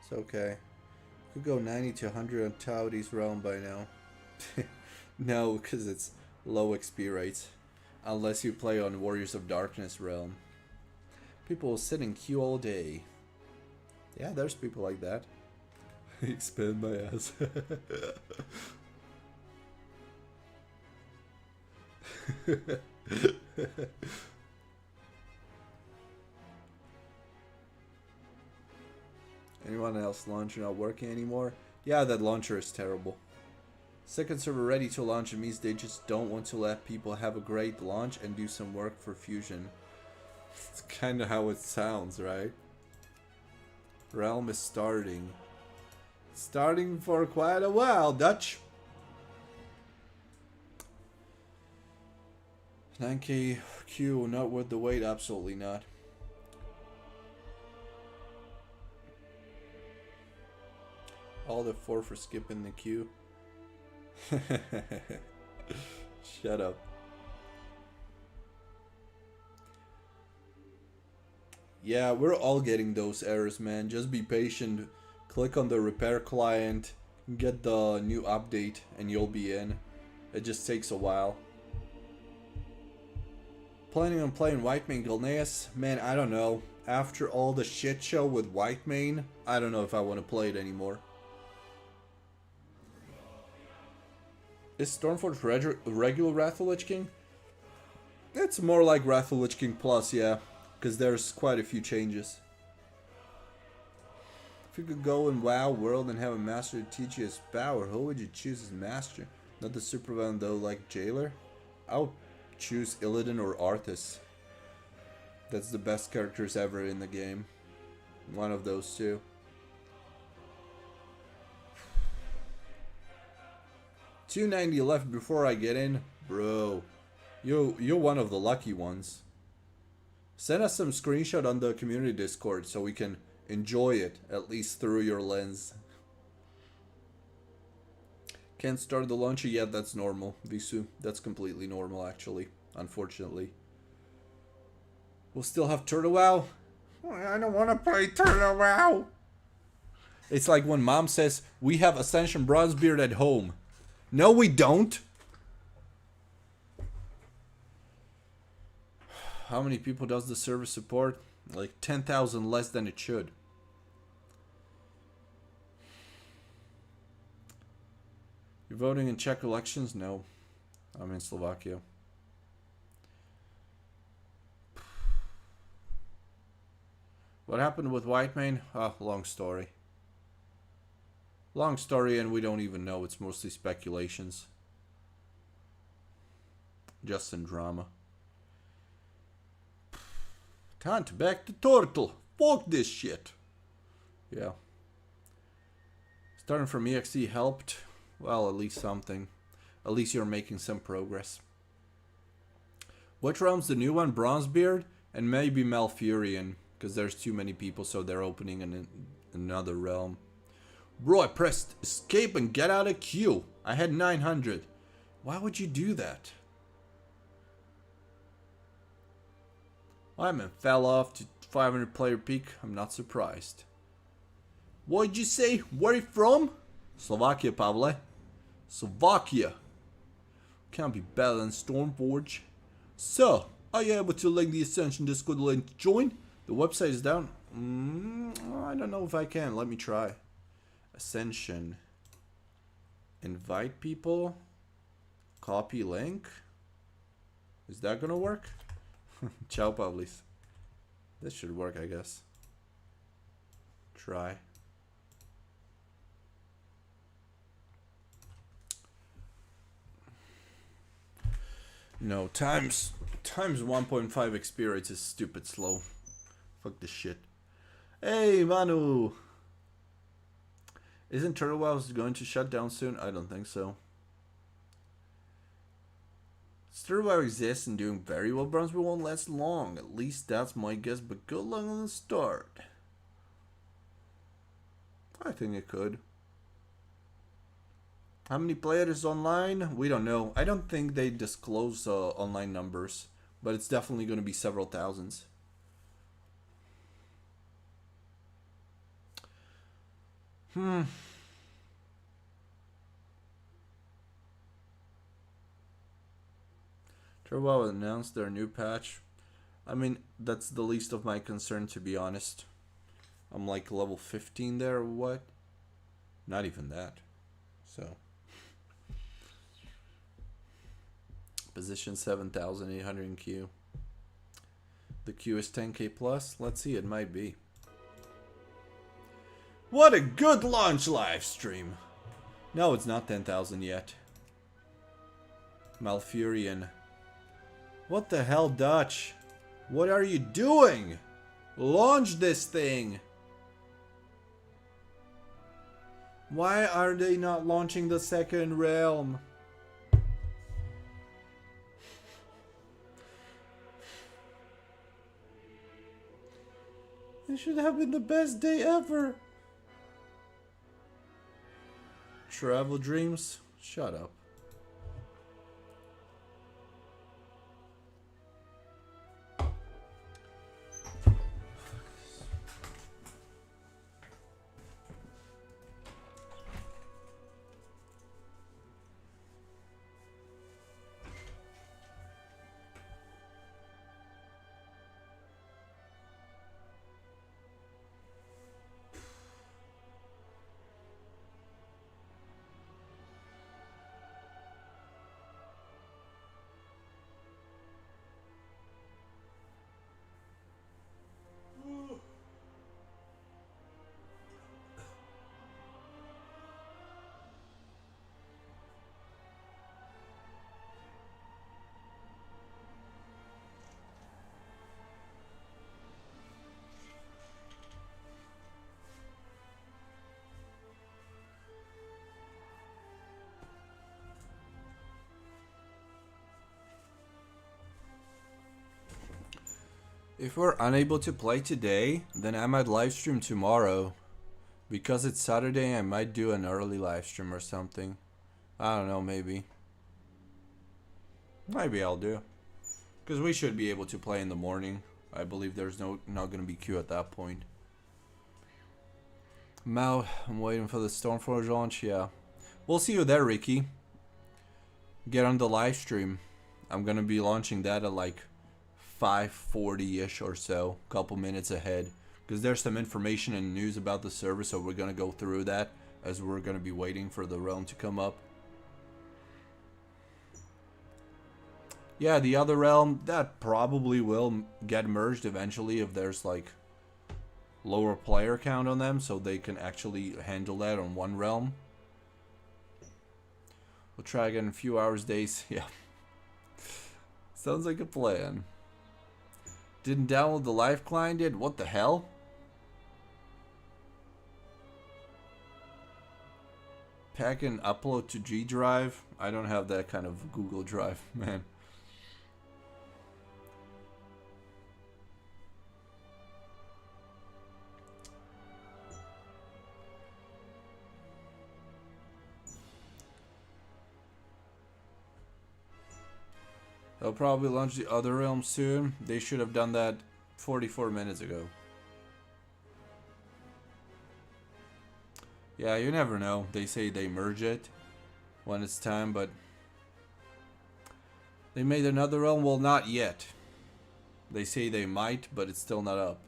It's okay. Could go 90 to 100 on Taudi's realm by now. No, because it's low XP rates. Unless you play on Warriors of Darkness realm. People will sit in queue all day. Yeah, there's people like that. Expand my ass. Anyone else launcher not working anymore? Yeah, that launcher is terrible. Second server ready to launch, it means they just don't want to let people have a great launch and do some work for Fusion. It's kind of how it sounds, right? Realm is starting. Starting for quite a while, Dutch. 9k Q, not worth the wait, absolutely not. All the 4 for skipping the queue. Shut up. Yeah, we're all getting those errors, man. Just be patient. Click on the repair client, get the new update, and you'll be in. It just takes a while. Planning on playing Whitemane Gilneas? Man, I don't know. After all the shit show with Whitemane, I don't know if I want to play it anymore. Is Stormforge regular Wrath of Lich King? It's more like Wrath of Lich King Plus, yeah. Because there's quite a few changes. If you could go in WoW world and have a master to teach you his power, who would you choose as master? Not the super villain though, like Jailer? I would choose Illidan or Arthas. That's the best characters ever in the game. One of those two. $290 left before I get in. Bro, you're one of the lucky ones. Send us some screenshot on the community Discord so we can enjoy it, at least through your lens. Can't start the launcher yet, that's normal, Visu. That's completely normal, actually, unfortunately. We'll still have Turtle WoW. I don't want to play Turtle WoW. It's like when mom says, we have Ascension Bronzebeard at home. No, we don't. How many people does the server support? Like 10,000 less than it should. You're voting in Czech elections? No. I'm in Slovakia. What happened with Whitemane? Ah, long story. Long story, and we don't even know. It's mostly speculations. Just in drama. Time to back the turtle. Fuck this shit. Yeah. Starting from EXE helped. Well, at least something. At least you're making some progress. Which realm's the new one? Bronzebeard? And maybe Malfurion. Because there's too many people, so they're opening another realm. Bro, I pressed escape and get out of queue. I had 900. Why would you do that? Lyman fell off to 500 player peak. I'm not surprised. What'd you say? Where are you from? Slovakia, Pavle. Slovakia. Can't be better than Stormforge. So, are you able to link the Ascension Discord link to join? The website is down. I don't know if I can. Let me try. Ascension. Invite people. Copy link. Is that gonna work? Ciao, Pavlis. This should work, I guess. Try. No, times 1.5 experience is stupid slow. Fuck this shit. Hey, Manu! Isn't Turtle WoW going to shut down soon? I don't think so. Turtle WoW exists and doing very well. Bronzebeard won't last long. At least that's my guess, but good luck on the start. I think it could. How many players online? We don't know. I don't think they disclose online numbers. but it's definitely going to be several thousands. Turbo announced their new patch. I mean, that's the least of my concern, to be honest. I'm like level 15 there or what? Not even that. So. Position 7,800 in queue. The queue is 10k plus. Let's see, it might be. What a good launch live stream. No, it's not 10,000 yet. Malfurion. What the hell, Dutch? What are you doing? Launch this thing. Why are they not launching the second realm? It should have been the best day ever. Travel dreams? Shut up. If we're unable to play today, then I might live stream tomorrow. Because it's Saturday, I might do an early live stream or something. I don't know, maybe. Maybe I'll do. Because we should be able to play in the morning. I believe there's not going to be queue at that point. Mao, I'm waiting for the Stormforge launch, yeah. We'll see you there, Ricky. Get on the live stream. I'm going to be launching that at like 5:40-ish or so, couple minutes ahead, because there's some information and news about the server, so we're gonna go through that as we're gonna be waiting for the realm to come up. Yeah, the other realm, that probably will get merged eventually if there's like lower player count on them, so they can actually handle that on one realm. We'll try again in a few hours, days. Yeah. Sounds like a plan. Didn't download the live client yet? What the hell? Pack and upload to G Drive? I don't have that kind of Google Drive, man. They'll probably launch the other realm soon. They should have done that 44 minutes ago. Yeah, you never know. They say they merge it when it's time, but they made another realm? Well, not yet. They say they might, but it's still not up.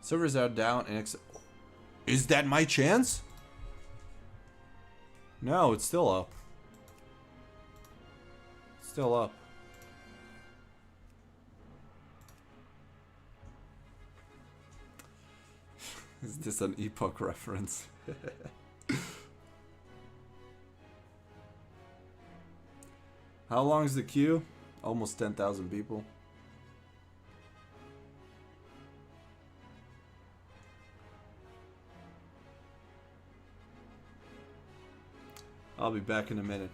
Servers are down and is that my chance? No, it's still up. Still up. Is this an Epoch reference? How long is the queue? Almost 10,000 people. I'll be back in a minute.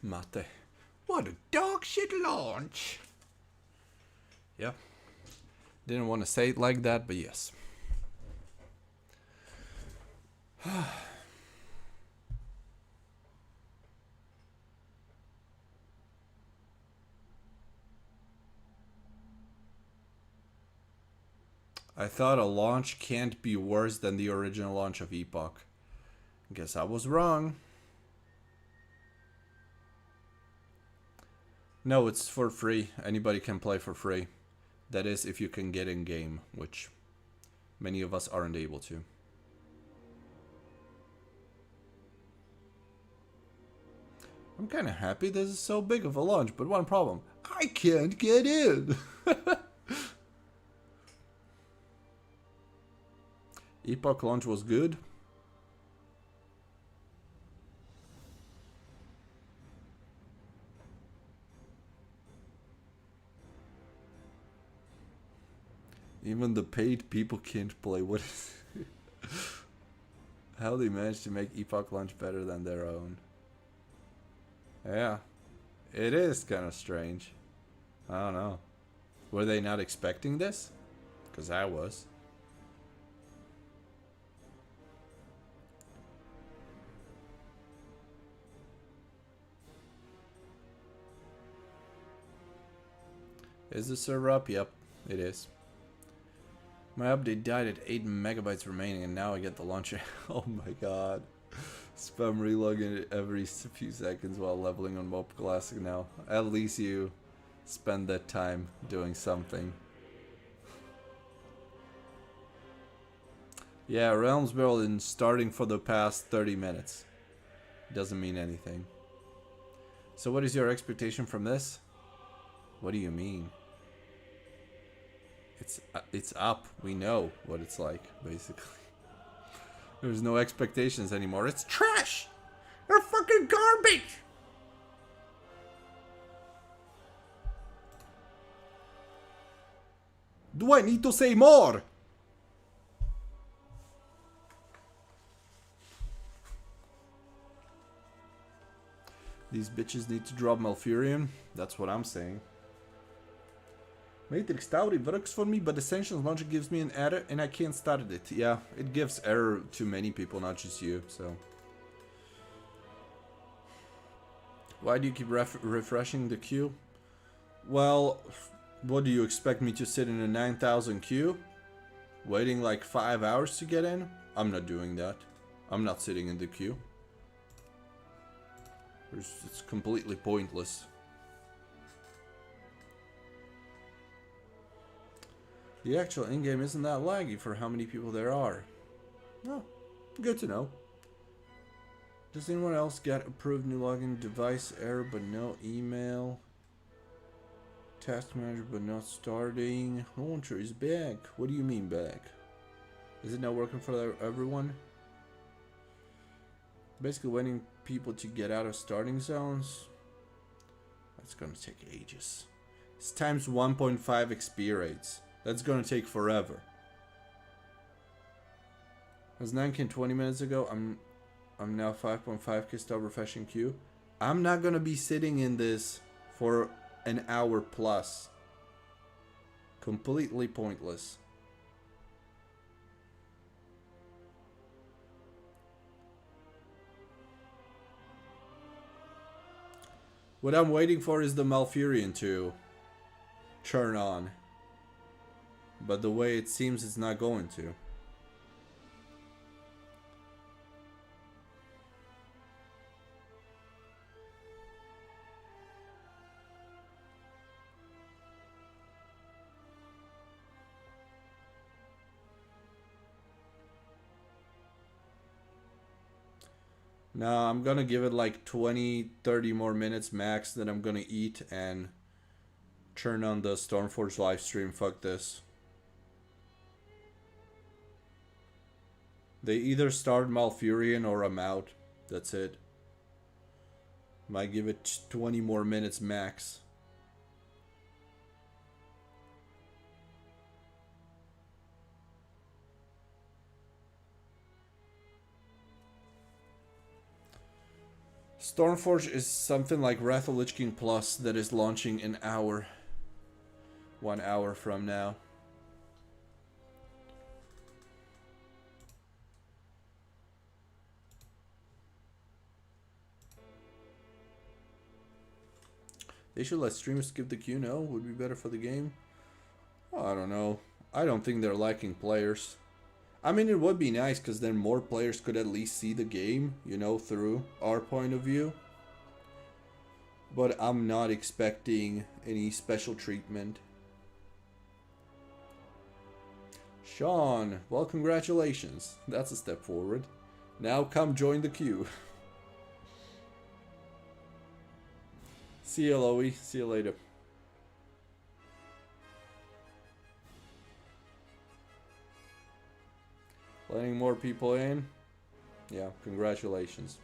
Mate. What a dog shit launch. Yeah. Didn't want to say it like that, but yes. I thought a launch can't be worse than the original launch of Epoch. Guess I was wrong. No, it's for free. Anybody can play for free. That is, if you can get in game, which many of us aren't able to. I'm kind of happy this is so big of a launch, but one problem. I can't get in. Epoch launch was good. Even the paid people can't play. What is it? How they managed to make Epoch launch better than their own. Yeah, it is kind of strange. I don't know. Were they not expecting this? Because I was. Is the server up? Yep, it is. My update died at 8 megabytes remaining and now I get the launcher. Oh my god. Spam relogging every few seconds while leveling on Mob Classic now. At least you spend that time doing something. Yeah, Realms been starting for the past 30 minutes. Doesn't mean anything. So what is your expectation from this? What do you mean? It's up. We know what it's like, basically. There's no expectations anymore. It's trash! They're fucking garbage! Do I need to say more? These bitches need to drop Malfurion. That's what I'm saying. MEYTRIX Tauri works for me, but Ascension launcher gives me an error and I can't start it. Yeah, it gives error to many people, not just you, so. Why do you keep refreshing the queue? Well, what do you expect me to sit in a 9,000 queue? Waiting like 5 hours to get in? I'm not doing that. I'm not sitting in the queue. It's completely pointless. The actual in-game isn't that laggy for how many people there are. Oh, good to know. Does anyone else get approved new login device error but no email? Task manager but not starting. Launcher is back. What do you mean back? Is it not working for everyone? Basically waiting people to get out of starting zones. That's gonna take ages. It's times 1.5 XP rates. That's gonna take forever. I was 9k 20 minutes ago. I'm now 5.5k stop refreshing queue. I'm not gonna be sitting in this for an hour plus. Completely pointless. What I'm waiting for is the Malfurion to turn on. But the way it seems it's not going to. No, I'm gonna give it like 20-30 more minutes max, then I'm gonna eat and turn on the Stormforge live stream. Fuck this. They either start Malfurion or I'm out. That's it. Might give it 20 more minutes max. Stormforge is something like Wrath of Lich King Plus that is launching an hour. 1 hour from now. They should let streamers skip the queue, no? Would be better for the game. Oh, I don't know. I don't think they're lacking players. I mean, it would be nice because then more players could at least see the game, you know, through our point of view. But I'm not expecting any special treatment. Sean, well, congratulations. That's a step forward. Now come join the queue. See you, Loey. See you later. Letting more people in. Yeah, congratulations.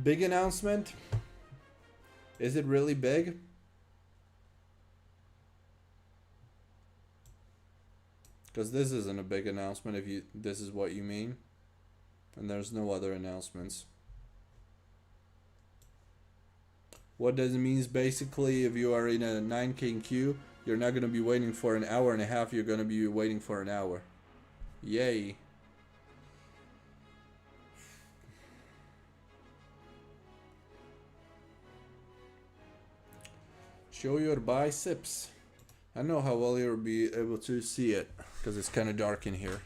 Big announcement. Is it really big? Because this isn't a big announcement if this is what you mean. And there's no other announcements. What does it mean is basically if you are in a 9K queue, you're not going to be waiting for an hour and a half, you're going to be waiting for an hour. Yay. Show your biceps. I know how well you'll be able to see it because it's kind of dark in here.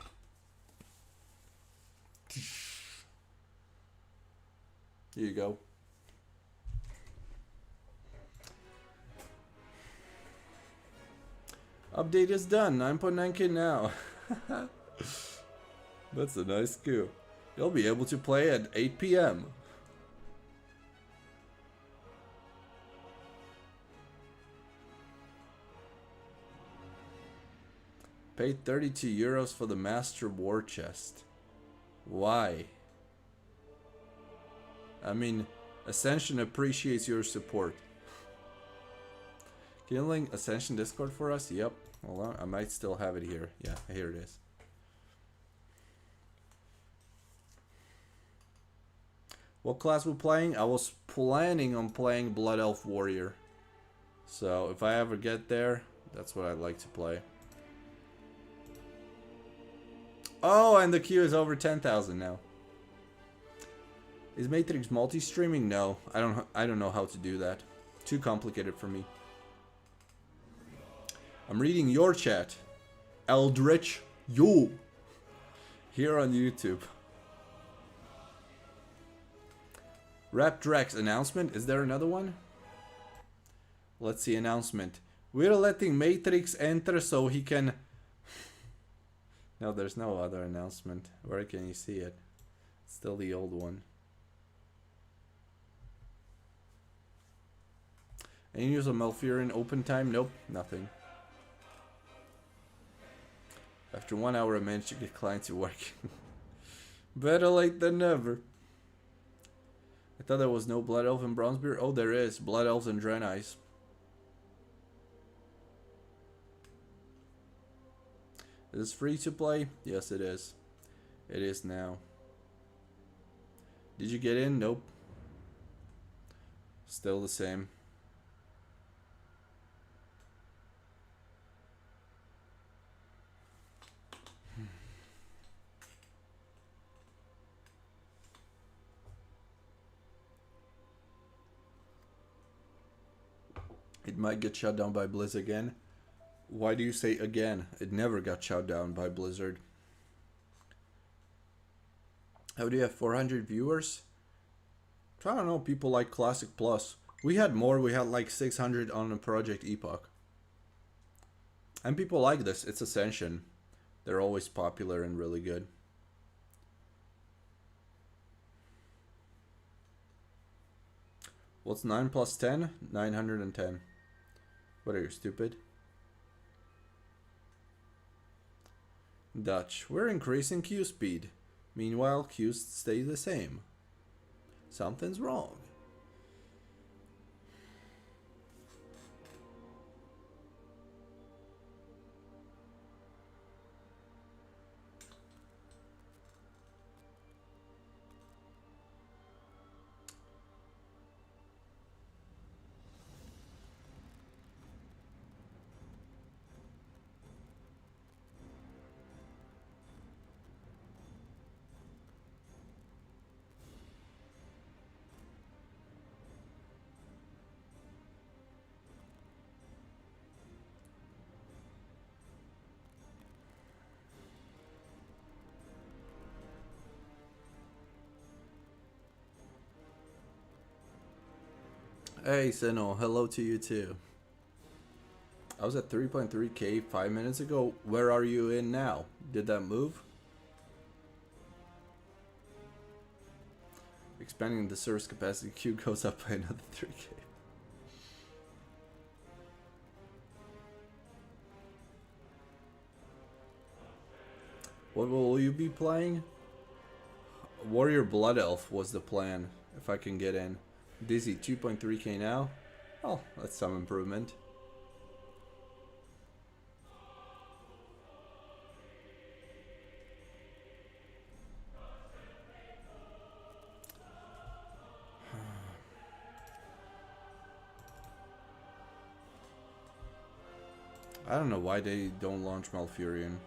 Here you go. Update is done. 9.9K now. That's a nice queue. You'll be able to play at 8 PM. Paid 32 euros for the Master War Chest. Why? I mean, Ascension appreciates your support. Can you link Ascension Discord for us? Yep. Hold on, I might still have it here. Yeah, here it is. What class we're playing? I was planning on playing Blood Elf Warrior. So if I ever get there, that's what I'd like to play. Oh, and the queue is over 10,000 now. Is MEYTRIX multi-streaming? No, I don't know how to do that. Too complicated for me. I'm reading your chat. Eldritch, you. Here on YouTube. Rapdrax announcement. Is there another one? Let's see announcement. We're letting MEYTRIX enter so he can... No, there's no other announcement. Where can you see it? It's still the old one. Any news on Malfurion open time? Nope, nothing. After 1 hour I managed to get clients to work. Better late than never. I thought there was no Blood Elf and Bronzebeard. Oh, there is. Blood Elves and Draenei's. Is this free to play? Yes, it is. It is now. Did you get in? Nope. Still the same. It might get shut down by Blizzard again. Why do you say again? It never got shut down by Blizzard. How do you have 400 viewers? I don't know, people like Classic Plus. We had more, we had like 600 on the Project Epoch. And people like this, it's Ascension. They're always popular and really good. What's 9 plus 10? 910. What are you, stupid? Dutch. We're increasing queue speed. Meanwhile, queues stay the same. Something's wrong. Hey, Sino, hello to you too. I was at 3.3k 5 minutes ago. Where are you in now? Did that move? Expanding the service capacity queue goes up by another 3k. What will you be playing? Warrior Blood Elf was the plan, if I can get in. Dizzy, 2.3k now. Oh, that's some improvement. I don't know why they don't launch Malfurion.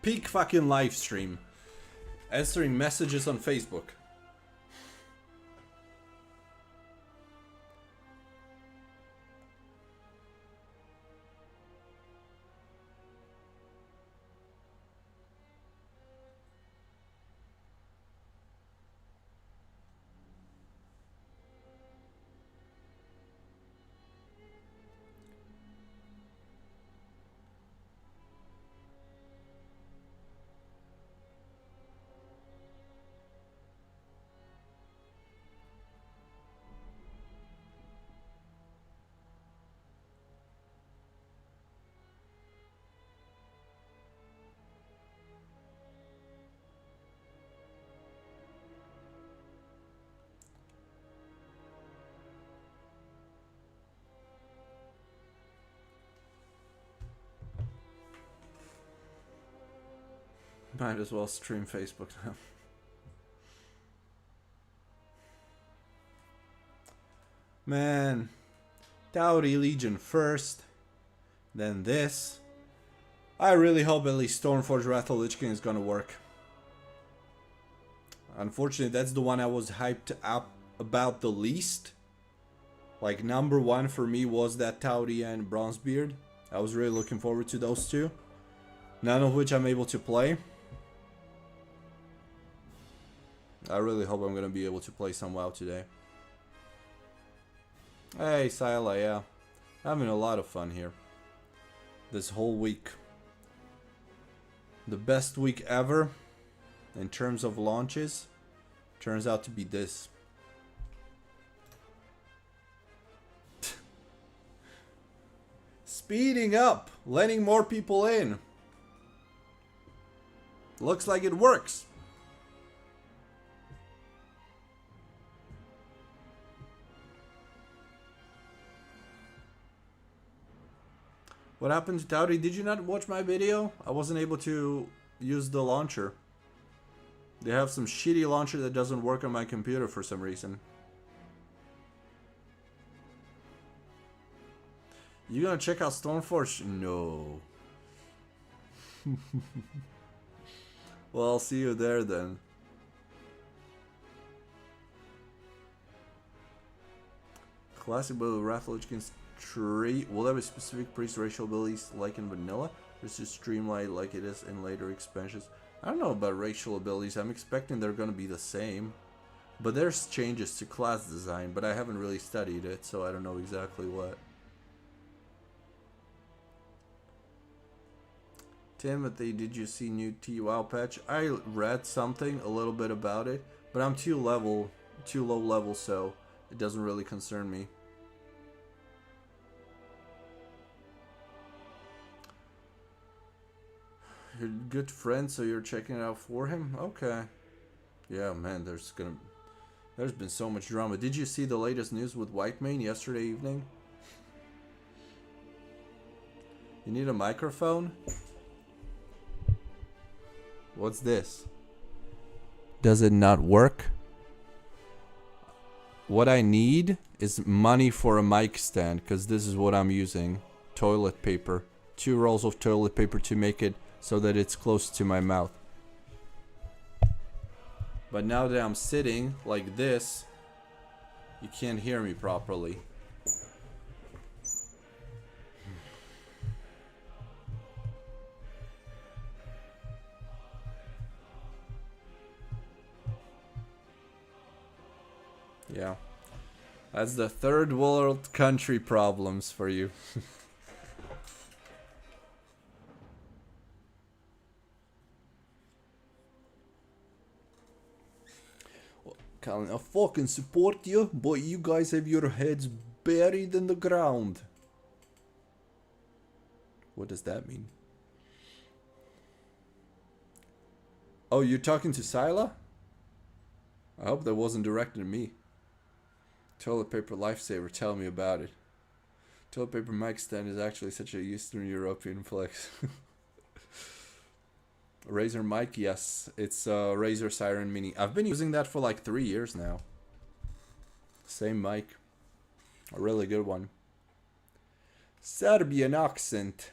Peak fucking live stream. Answering messages on Facebook. Might as well stream Facebook now. Man, Dowdy Legion first, then this. I really hope at least Stormforge Wrath of Lich King is gonna work. Unfortunately, that's the one I was hyped up about the least. Like, number one for me was that Dowdy and Bronzebeard. I was really looking forward to those two. None of which I'm able to play. I really hope I'm gonna be able to play some WoW today. Hey, Sila, yeah. Having a lot of fun here. This whole week. The best week ever in terms of launches turns out to be this. Speeding up, letting more people in. Looks like it works. What happened to Towdy? Did you not watch my video? I wasn't able to use the launcher. They have some shitty launcher that doesn't work on my computer for some reason. You gonna check out Stormforge? No. Well, I'll see you there then. Classic build of Wrath of Lich tree will have a specific priest racial abilities like in vanilla. This is streamlined like it is in later expansions. I don't know about racial abilities. I'm expecting they're gonna be the same. But there's changes to class design, but I haven't really studied it, so I don't know exactly what. Timothy, did you see new TWoW patch? I read something, a little bit about it, but I'm too low level, so it doesn't really concern me. You're a good friend, so you're checking it out for him? Okay. Yeah, man, there's been so much drama. Did you see the latest news with Whitemane yesterday evening? You need a microphone? What's this? Does it not work? What I need is money for a mic stand, because this is what I'm using. Toilet paper. 2 rolls of toilet paper to make it so that it's close to my mouth. But now that I'm sitting like this, you can't hear me properly. Yeah. That's the third world country problems for you. Well, Colin, I fucking support you, but you guys have your heads buried in the ground. What does that mean? Oh, you're talking to Sila? I hope that wasn't directed at me. Toilet paper lifesaver, tell me about it. Toilet paper mic stand is actually such a Eastern European flex. Razer mic, yes. It's Razer Siren Mini. I've been using that for like 3 years now. Same mic. A really good one. Serbian accent.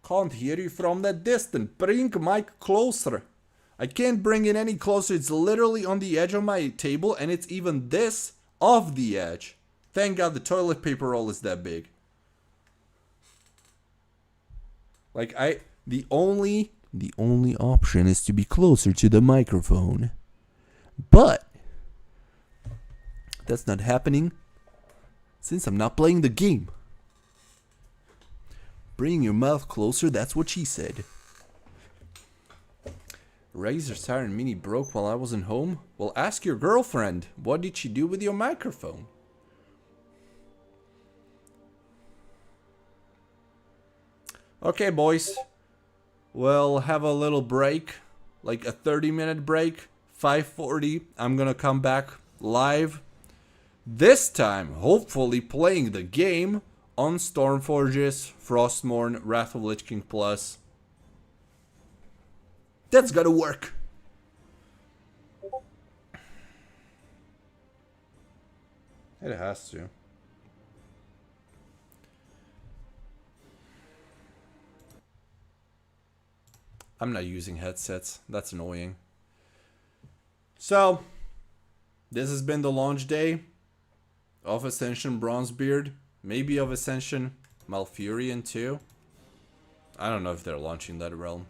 Can't hear you from that distance. Bring mic closer. I can't bring it any closer. It's literally on the edge of my table, and it's even this off the edge. Thank God the toilet paper roll is that big. Like the only option is to be closer to the microphone. But that's not happening since I'm not playing the game. Bring your mouth closer, that's what she said. Razer Siren Mini broke while I wasn't home? Well, ask your girlfriend. What did she do with your microphone? Okay, boys. We'll have a little break. Like a 30-minute break. 5:40. I'm gonna come back live. This time, hopefully playing the game on Stormforge's Frostmourne Wrath of Lich King Plus. That's gotta work. It has to. I'm not using headsets. That's annoying. So, this has been the launch day of Ascension Bronzebeard. Maybe of Ascension Malfurion too. I don't know if they're launching that realm.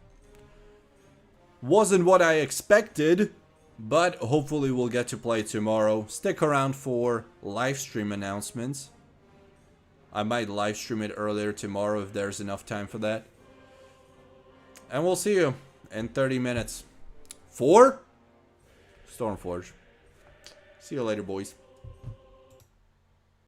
Wasn't what I expected, but hopefully we'll get to play tomorrow. Stick around for live stream announcements. I might live stream it earlier tomorrow if there's enough time for that. And we'll see you in 30 minutes for Stormforge. See you later, boys.